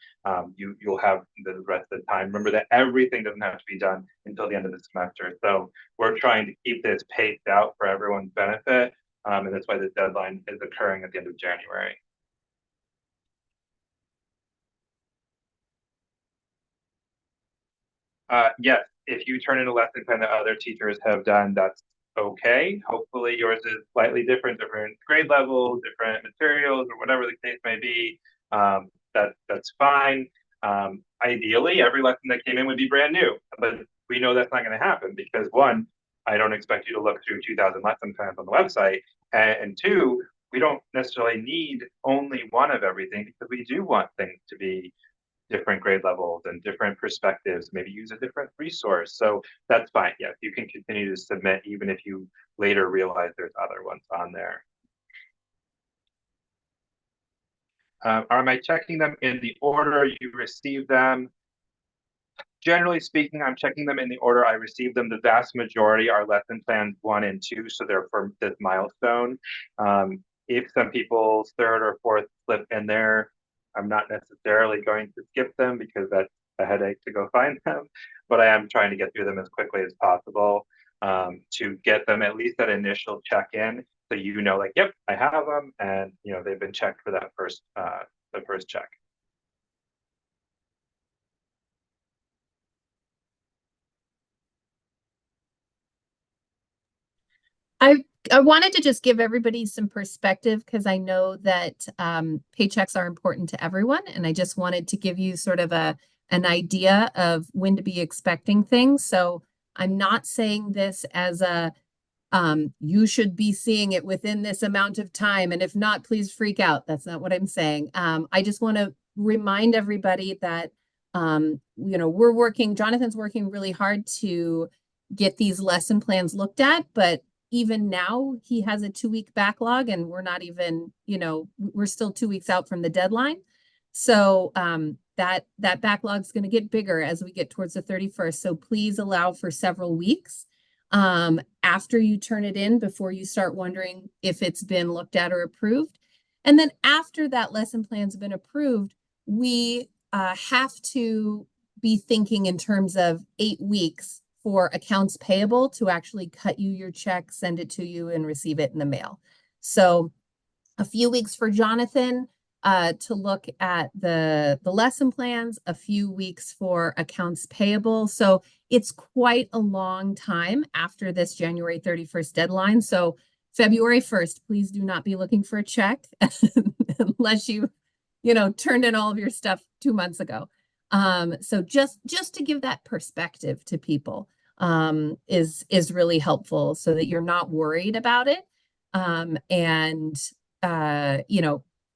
you'll have the rest of the time. Remember that everything doesn't have to be done until the end of the semester. So we're trying to keep this paced out for everyone's benefit, and that's why this deadline is occurring at the end of January. Yes, if you turn in a lesson plan that other teachers have done, that's okay. Hopefully yours is slightly different grade levels, different materials, or whatever the case may be. That's fine. Ideally, every lesson that came in would be brand new, but we know that's not going to happen because 1, I don't expect you to look through 2,000 lesson plans on the website, and 2, we don't necessarily need only one of everything because we do want things to be different grade levels and different perspectives, maybe use a different resource. So that's fine. Yes, you can continue to submit even if you later realize there's other ones on there. Am I checking them in the order you received them? Generally speaking, I'm checking them in the order I received them. The vast majority are lesson plans 1 and 2, so they're for this milestone. If some people's 3rd or 4th slip in there, I'm not necessarily going to skip them because that's a headache to go find them, but I am trying to get through them as quickly as possible to get them at least that initial check-in, so like, yep, I have them, and they've been checked for that the first check. I wanted to just give everybody some perspective because I know that paychecks are important to everyone. And I just wanted to give you sort of an idea of when to be expecting things. So I'm not saying this as you should be seeing it within this amount of time. And if not, please freak out. That's not what I'm saying. I just want to remind everybody that, Jonathan's working really hard to get these lesson plans looked at, but even now he has a 2-week backlog and we're not even, we're still 2 weeks out from the deadline. So that backlog is going to get bigger as we get towards the 31st. So please allow for several weeks after you turn it in before you start wondering if it's been looked at or approved. And then after that lesson plan's been approved, we have to be thinking in terms of 8 weeks for accounts payable to actually cut you your check, send it to you, and receive it in the mail. So a few weeks for Jonathan to look at the lesson plans, a few weeks for accounts payable. So it's quite a long time after this January 31st deadline. So February 1st, please do not be looking for a check unless you turned in all of your stuff 2 months ago. So just to give that perspective to people is really helpful so that you're not worried about it. And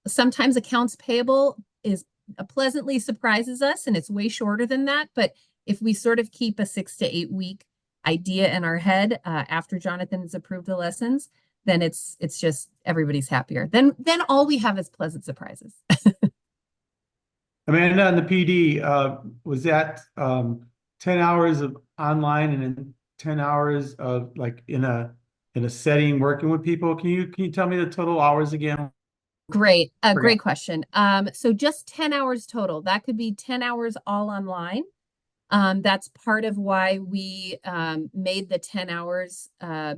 sometimes accounts payable is pleasantly surprises us and it's way shorter than that. But if we sort of keep a 6 to 8 week idea in our head after Jonathan has approved the lessons, then it's just everybody's happier. Then all we have is pleasant surprises. Amanda, on the PD, was that 10 hours of online and then 10 hours of like in a setting working with people? Can you tell me the total hours again? Great. Great question. So just 10 hours total. That could be 10 hours all online. That's part of why we made the 10 hours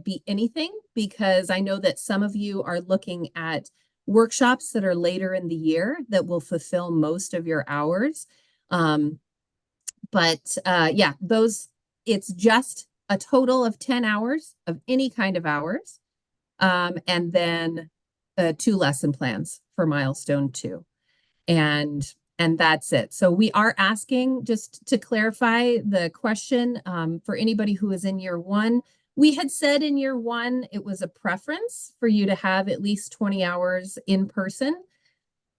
be anything, because I know that some of you are looking at workshops that are later in the year that will fulfill most of your hours. But yeah, it's just a total of 10 hours of any kind of hours. And then 2 lesson plans for milestone 2. And that's it. So we are asking, just to clarify the question, for anybody who is in year 1, we had said in year 1, it was a preference for you to have at least 20 hours in person.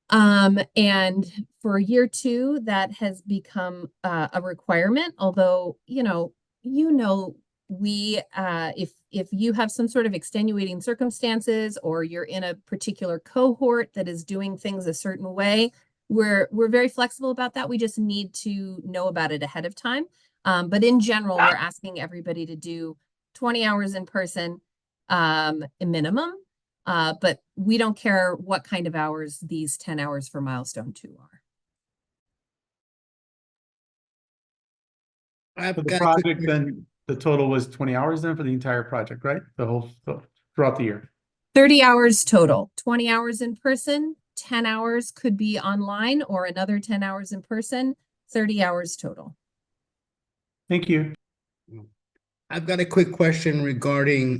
And for year 2, that has become a requirement, although, we, if you have some sort of extenuating circumstances or you're in a particular cohort that is doing things a certain way, we're very flexible about that. We just need to know about it ahead of time. But in general, we're asking everybody to do 20 hours in person, a minimum. But we don't care what kind of hours these 10 hours for milestone 2 are. For the project, then the total was 20 hours then for the entire project, right? Throughout the year. 30 hours total, 20 hours in person, 10 hours could be online or another 10 hours in person, 30 hours total. Thank you. I've got a quick question regarding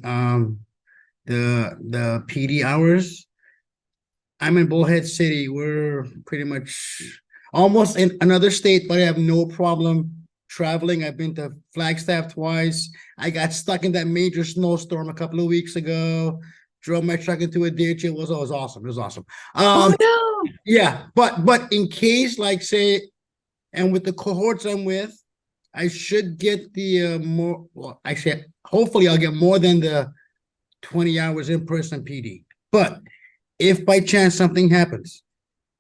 the PD hours. I'm in Bullhead City. We're pretty much almost in another state, but I have no problem traveling. I've been to Flagstaff twice. I got stuck in that major snowstorm a couple of weeks ago. Drove my truck into a ditch. It was awesome. It was awesome. Oh no! Yeah, but in case, like, say, and with the cohorts I'm with, I should get the more. Well, actually, hopefully, I'll get more than the 20 hours in person PD. But if by chance something happens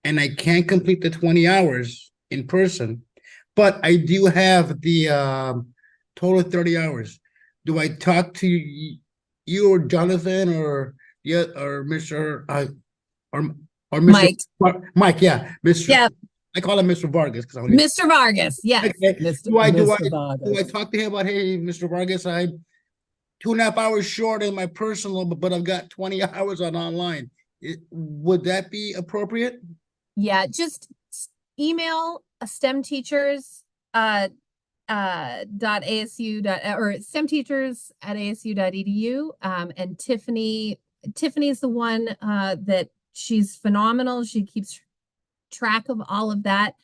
and I can't complete the 20 hours in person, but I do have the total 30 hours, do I talk to you or Jonathan or Mr. Or Mr. Mike? Yeah, Mr. Yeah. I call him Mr. Vargas because Mr. Vargas, yes. Okay. Mr. Do Vargas. I talk to him about, hey, Mr. Vargas, I'm 2.5 hours short in my personal, but I've got 20 hours on online. Would that be appropriate? Yeah, just email STEM teachers .asu or STEM teachers at asu.edu. And Tiffany's the one that she's phenomenal. She keeps track of all of that.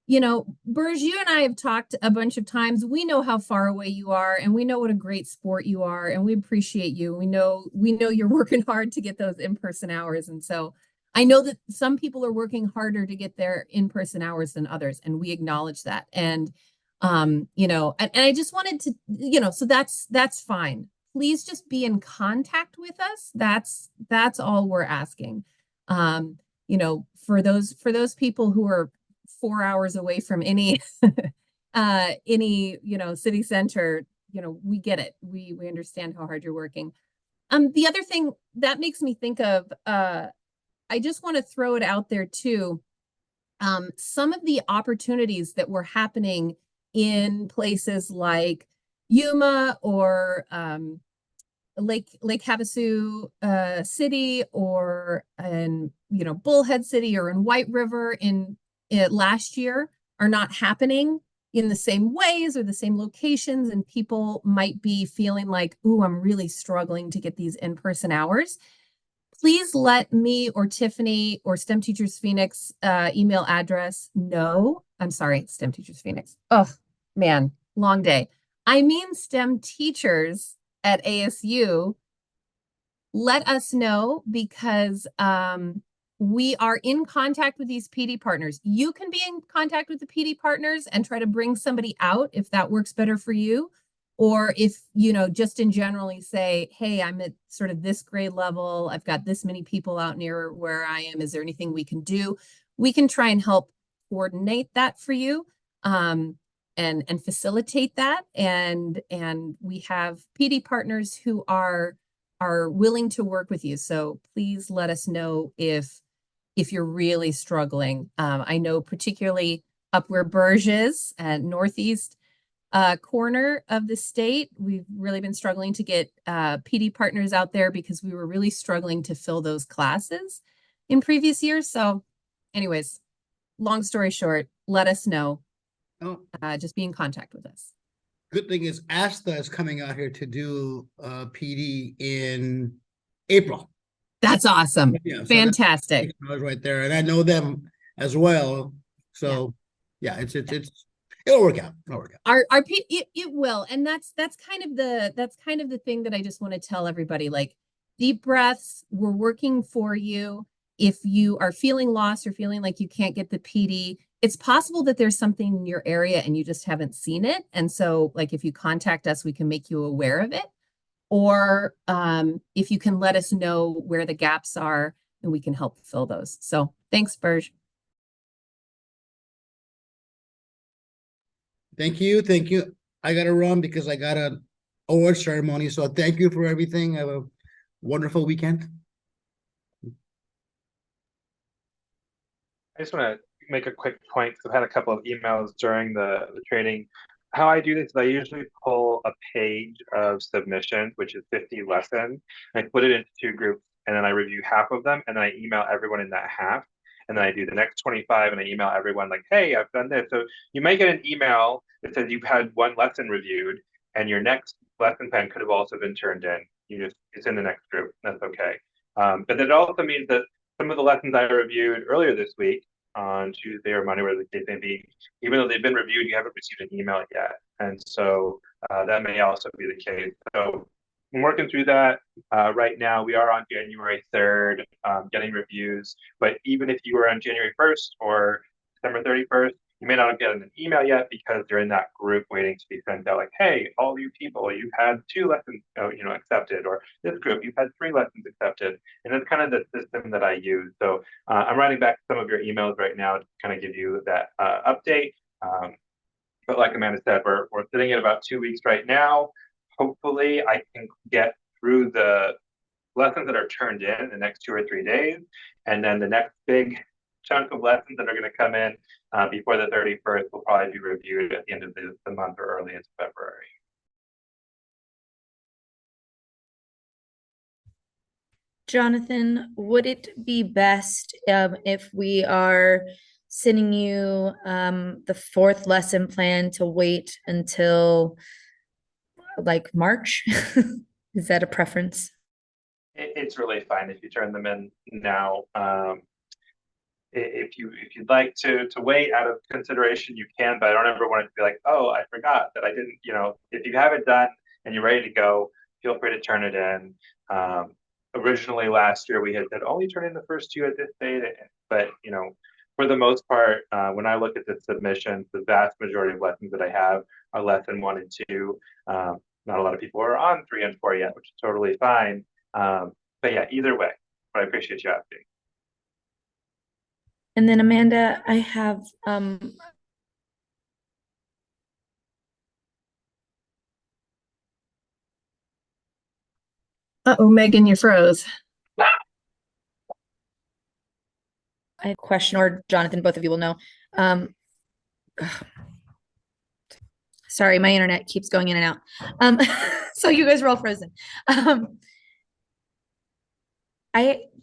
Burge, you and I have talked a bunch of times. We know how far away you are, and we know what a great sport you are, and we appreciate you. We know you're working hard to get those in-person hours. And so I know that some people are working harder to get their in-person hours than others, and we acknowledge that. And and I just wanted to, so that's fine. Please just be in contact with us. That's all we're asking. For those people who are 4 hours away from any city center, we get it. We understand how hard you're working. The other thing that makes me think of, I just want to throw it out there too. Some of the opportunities that were happening in places like Yuma or Lake Havasu City, or in Bullhead City, or in White River in last year are not happening in the same ways or the same locations, and people might be feeling like, ooh, I'm really struggling to get these in-person hours. Please let me or Tiffany or STEM Teachers Phoenix email address know. I'm sorry, STEM Teachers Phoenix. Oh man, long day. I mean STEM teachers at ASU. Let us know, because we are in contact with these PD partners. You can be in contact with the PD partners and try to bring somebody out if that works better for you. Or if, just in generally say, hey, I'm at sort of this grade level. I've got this many people out near where I am. Is there anything we can do? We can try and help coordinate that for you, and facilitate that. And we have PD partners who are willing to work with you. So please let us know if you're really struggling. I know particularly up where Burge is at northeast corner of the state, we've really been struggling to get PD partners out there, because we were really struggling to fill those classes in previous years. So anyways, long story short, let us know. Oh, Just be in contact with us. good thing is Asta is coming out here to do PD in April. That's awesome. Yeah, so Fantastic. that's right there, and I know them as well. So yeah, it'll work out. It'll work out. It will. And that's kind of the thing that I just want to tell everybody, like, deep breaths. We're working for you. If you are feeling lost or feeling like you can't get the PD, it's possible that there's something in your area and you just haven't seen it. And so, like, if you contact us, we can make you aware of it. Or if you can let us know where the gaps are, and we can help fill those. So thanks, Burge. Thank you. Thank you. I gotta run because I got an award ceremony. So thank you for everything. Have a wonderful weekend. I just want to make a quick point, because I've had a couple of emails during the training. How I do this is I usually pull a page of submissions, which is 50 lessons, and I put it into two groups, and then I review half of them, and then I email everyone in that half. And then I do the next 25, and I email everyone like, hey, I've done this. So you may get an email that says you've had one lesson reviewed, and your next lesson plan could have also been turned in. It's in the next group. That's okay. But it also means that some of the lessons I reviewed earlier this week on Tuesday or Monday, where the case may be, even though they've been reviewed, you haven't received an email yet. And so that may also be the case. So I'm working through that. Right now, we are on January 3rd, getting reviews. But even if you were on January 1st or December 31st, you may not have gotten an email yet, because they're in that group waiting to be sent out. Like, hey, all you people, you've had 2 lessons, accepted, or this group, you've had 3 lessons accepted. And that's kind of the system that I use. So I'm writing back some of your emails right now to kind of give you that update. But like Amanda said, we're sitting at about 2 weeks right now. Hopefully, I can get through the lessons that are turned in the next 2 or 3 days, and then the next big chunk of lessons that are going to come in before the 31st will probably be reviewed at the end of the month or early into February. Jonathan, would it be best if we are sending you the 4th lesson plan to wait until like March? Is that a preference? It's really fine if you turn them in now. If you'd like to wait out of consideration, you can, but I don't ever want it to be like, oh, I forgot that I didn't, if you have it done and you're ready to go, feel free to turn it in. Originally last year we had said only turn in the first 2 at this date, but for the most part, when I look at the submissions, the vast majority of lessons that I have are lesson 1 and 2. Not a lot of people are on 3 and 4 yet, which is totally fine. But yeah, either way, but I appreciate you asking. And then Amanda, I have Uh-oh, Megan, you froze. I have a question, or Jonathan, both of you will know. Sorry, my internet keeps going in and out. So you guys were all frozen.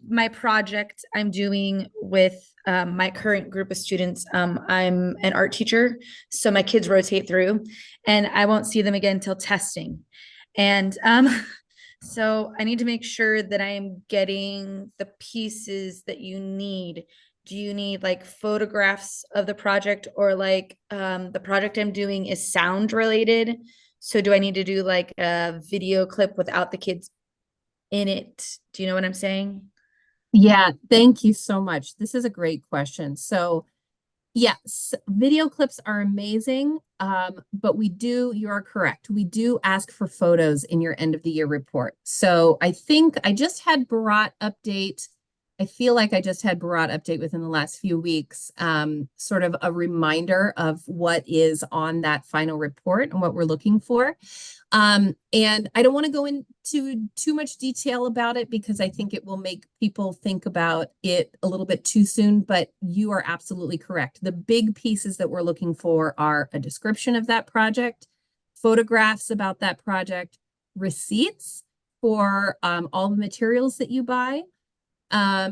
My project I'm doing with my current group of students, I'm an art teacher, so my kids rotate through, and I won't see them again until testing. And so I need to make sure that I am getting the pieces that you need. Do you need like photographs of the project, or like the project I'm doing is sound related? So do I need to do like a video clip without the kids in it? Do you know what I'm saying? Yeah, thank you so much. This is a great question. So, yes, video clips are amazing, but you are correct. We do ask for photos in your end of the year report. So I think I just had Bharat update. I feel like I just had Bharat update within the last few weeks, sort of a reminder of what is on that final report and what we're looking for. And I don't want to go into too much detail about it because I think it will make people think about it a little bit too soon, but you are absolutely correct. The big pieces that we're looking for are a description of that project, photographs about that project, receipts for all the materials that you buy. I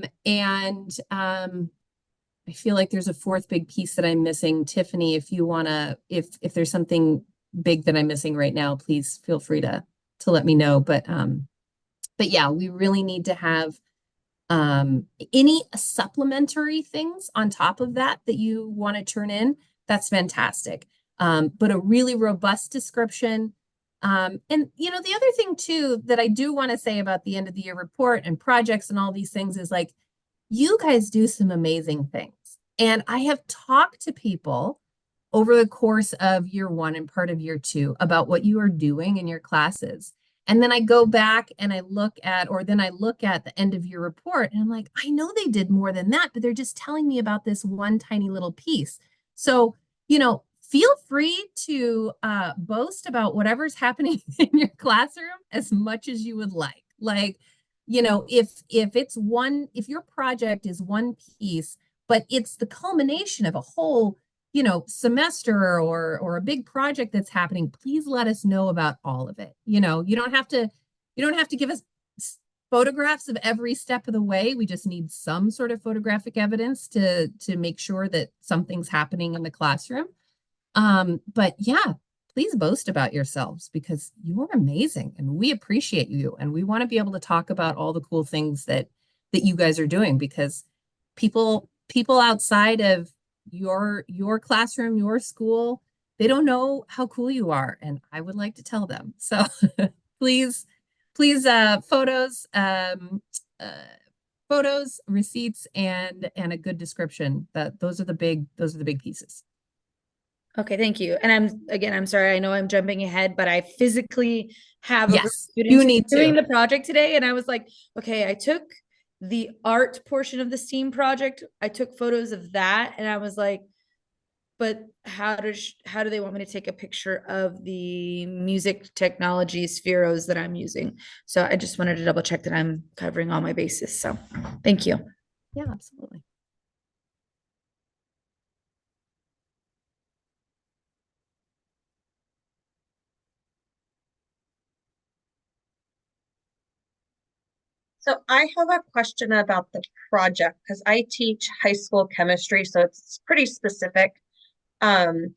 feel like there's a fourth big piece that I'm missing. Tiffany, if you wanna, if there's something big that I'm missing right now, please feel free to let me know. But yeah, we really need to have any supplementary things on top of that you want to turn in. That's fantastic. But a really robust description. And the other thing too that I do want to say about the end of the year report and projects and all these things is like, you guys do some amazing things. And I have talked to people over the course of year one and part of year two about what you are doing in your classes. And then I go back and I look at the end of your report and I'm like, I know they did more than that, but they're just telling me about this one tiny little piece. So, feel free to boast about whatever's happening in your classroom as much as you would like. Like, if your project is one piece, but it's the culmination of a whole, semester or a big project that's happening, please let us know about all of it. You don't have to give us photographs of every step of the way. We just need some sort of photographic evidence to make sure that something's happening in the classroom. But yeah, please boast about yourselves because you are amazing and we appreciate you. And we want to be able to talk about all the cool things that you guys are doing because people outside of your classroom, your school, they don't know how cool you are. And I would like to tell them. So please, photos, receipts, and a good description. Those are the big pieces. Okay, thank you. And I'm sorry, I know I'm jumping ahead, but I physically have a group of Yes, students you need doing to. the project today. And I was like, okay, I took the art portion of the STEAM project. I took photos of that. And I was like, but how do they want me to take a picture of the music technology spheros that I'm using? So I just wanted to double check that I'm covering all my bases. So thank you. Yeah, absolutely. So I have a question about the project because I teach high school chemistry, so it's pretty specific. And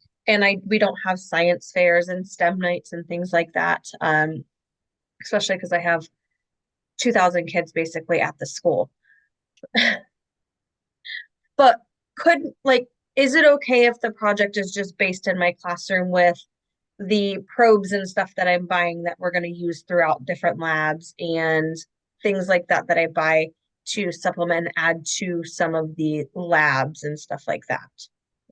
we don't have science fairs and STEM nights and things like that. Especially because I have 2,000 kids basically at the school. But is it okay if the project is just based in my classroom with the probes and stuff that I'm buying that we're going to use throughout different labs and things like that I buy to supplement and add to some of the labs and stuff like that?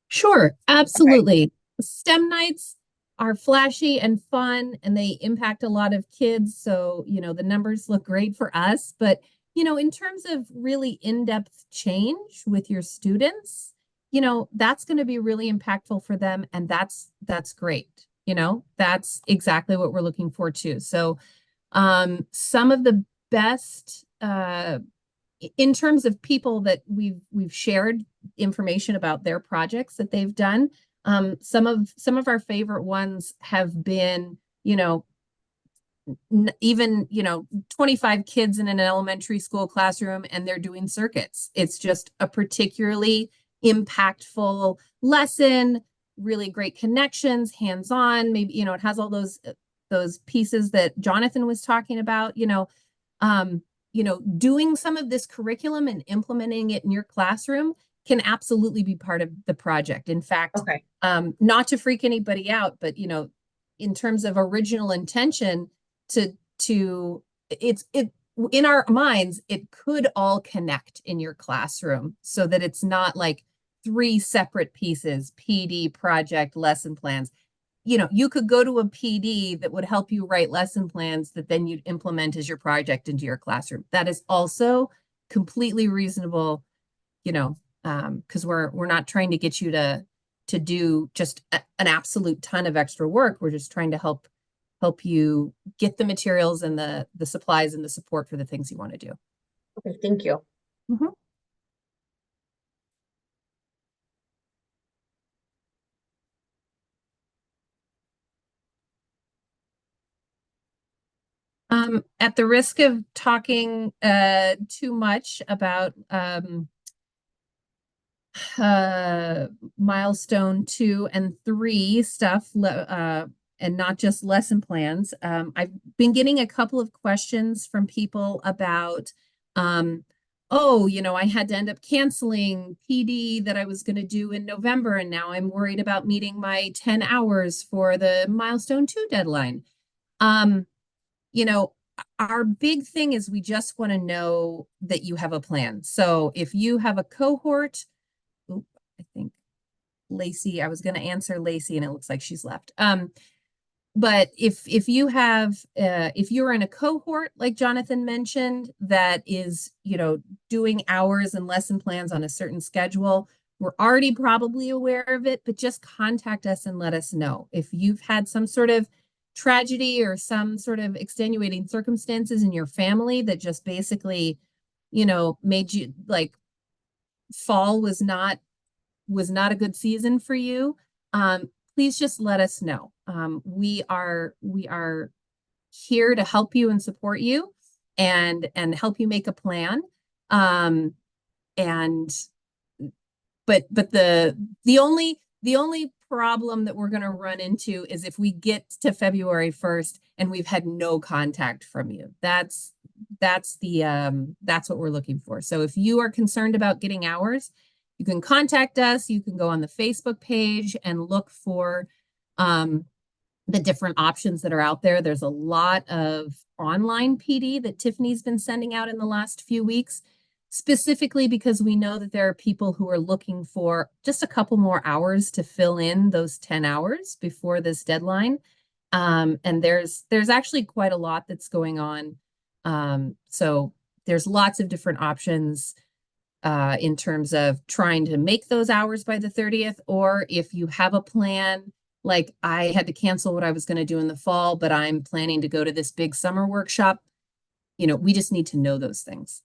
Sure, absolutely. Okay. STEM nights are flashy and fun and they impact a lot of kids. So, the numbers look great for us. But, in terms of really in-depth change with your students, that's going to be really impactful for them. And that's great. That's exactly what we're looking for too. So, some of the best, in terms of people that we've shared information about their projects that they've done, some of our favorite ones have been, even, 25 kids in an elementary school classroom and they're doing circuits. It's just a particularly impactful lesson, really great connections, hands-on, maybe, it has all those pieces that Jonathan was talking about, doing some of this curriculum and implementing it in your classroom can absolutely be part of the project. In fact, Okay. not to freak anybody out, but in terms of original intention, it's in our minds, it could all connect in your classroom so that it's not like 3 separate pieces: PD, project, lesson plans. You could go to a PD that would help you write lesson plans that then you'd implement as your project into your classroom. That is also completely reasonable, because we're not trying to get you to do just an absolute ton of extra work. We're just trying to help you get the materials and the supplies and the support for the things you want to do. Okay, thank you. Mhm. At the risk of talking too much about milestone 2 and 3 stuff, and not just lesson plans, I've been getting a couple of questions from people about, oh, I had to end up canceling PD that I was going to do in November, and now I'm worried about meeting my 10 hours for the milestone 2 deadline. Our big thing is we just want to know that you have a plan. So if you have a cohort, I think Lacey, I was going to answer Lacey and it looks like she's left. But if you have, if you're in a cohort, like Jonathan mentioned, that is, doing hours and lesson plans on a certain schedule, we're already probably aware of it, but just contact us and let us know. If you've had some sort of tragedy or some sort of extenuating circumstances in your family that just basically, made you like fall was not a good season for you, please just let us know. We are here to help you and support you and help you make a plan. But the only problem that we're going to run into is if we get to February 1st and we've had no contact from you. That's what we're looking for. So if you are concerned about getting hours, you can contact us. You can go on the Facebook page and look for the different options that are out there. There's a lot of online PD that Tiffany's been sending out in the last few weeks, specifically because we know that there are people who are looking for just a couple more hours to fill in those 10 hours before this deadline. And there's actually quite a lot that's going on. So there's lots of different options in terms of trying to make those hours by the 30th, or if you have a plan, like I had to cancel what I was going to do in the fall, but I'm planning to go to this big summer workshop. We just need to know those things.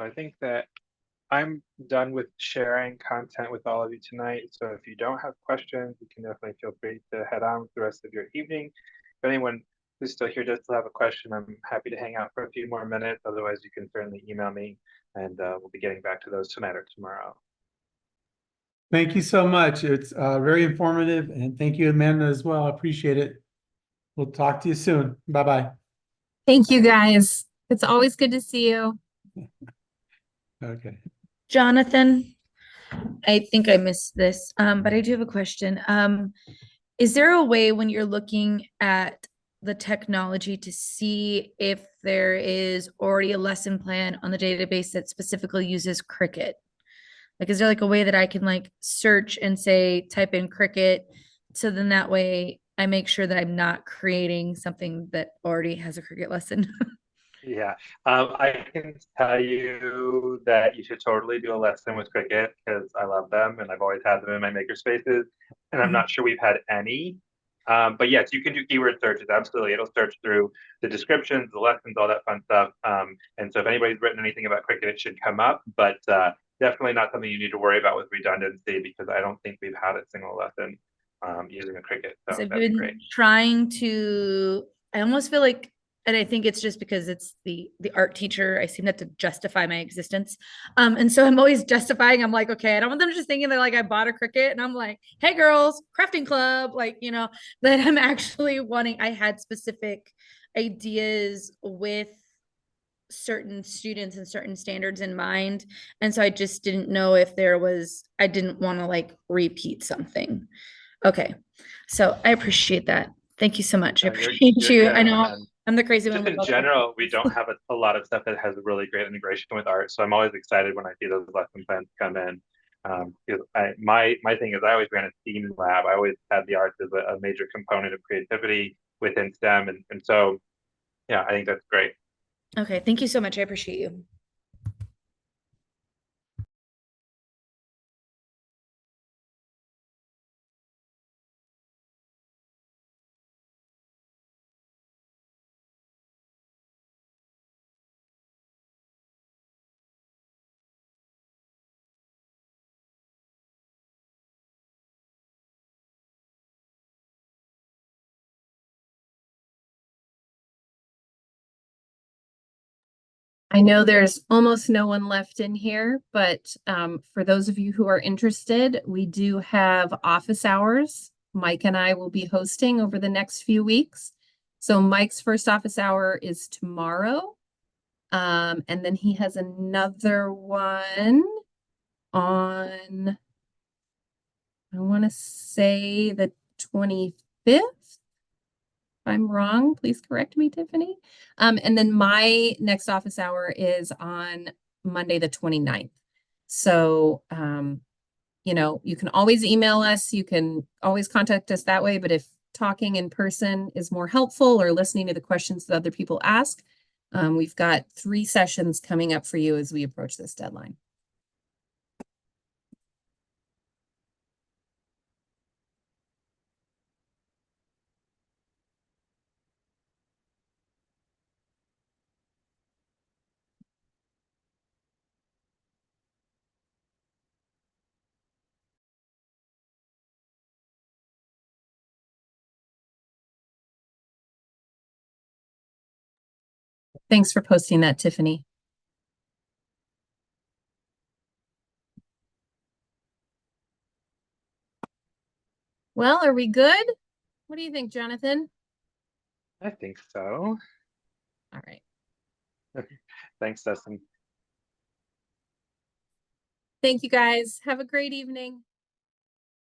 I think that I'm done with sharing content with all of you tonight. So if you don't have questions, you can definitely feel free to head on with the rest of your evening. If anyone who's still here does still have a question, I'm happy to hang out for a few more minutes. Otherwise, you can certainly email me and we'll be getting back to those tonight or tomorrow. Thank you so much. It's very informative, and thank you, Amanda, as well. I appreciate it. We'll talk to you soon. Bye-bye. Thank you, guys. It's always good to see you. Okay. Jonathan, I think I missed this, but I do have a question. Is there a way when you're looking at the technology to see if there is already a lesson plan on the database that specifically uses Cricut? Like, is there like a way that I can like search and say, type in Cricut, so then that way I make sure that I'm not creating something that already has a cricket lesson. Yeah, I can tell you that you should totally do a lesson with cricket because I love them and I've always had them in my maker spaces, and I'm Mhm. not sure we've had any. But yes, you can do keyword searches. Absolutely, it'll search through the descriptions, the lessons, all that fun stuff. And so if anybody's written anything about cricket, it should come up. But definitely not something you need to worry about with redundancy because I don't think we've had a single lesson using a cricket. So So I've that'd be been great. trying to, I almost feel like, and I think it's just because it's the art teacher, I seem to have to justify my existence. And so I'm always justifying, I'm like, okay, I don't want them just thinking that like I bought a cricket and I'm like, hey girls, crafting club, like, you know, that I'm actually wanting, I had specific ideas with certain students and certain standards in mind. And so I just didn't know if there was, I didn't want to like repeat something. Okay. So I appreciate that. Thank you so much. I No, appreciate you're you. good. I know And I'm the crazy one just with in all the general, we questions. don't have a lot of stuff that has a really great integration with art. So I'm always excited when I see those lesson plans come in. Because my thing is I always ran a STEAM lab. I always had the arts as a major component of creativity within STEM. And so, yeah, I think that's great. Okay. Thank you so much. I appreciate you. I know there's almost no one left in here, but for those of you who are interested, we do have office hours. Mike and I will be hosting over the next few weeks. So Mike's first office hour is tomorrow. And then he has another one on, I want to say the 25th. I'm wrong, please correct me, Tiffany. And then my next office hour is on Monday, the 29th. So, you know, you can always email us, you can always contact us that way, but if talking in person is more helpful or listening to the questions that other people ask, we've got 3 sessions coming up for you as we approach this deadline. Thanks for posting that, Tiffany. Well, are we good? What do you think, Jonathan? I think so. All right. Thanks, Dustin. Thank you guys. Have a great evening.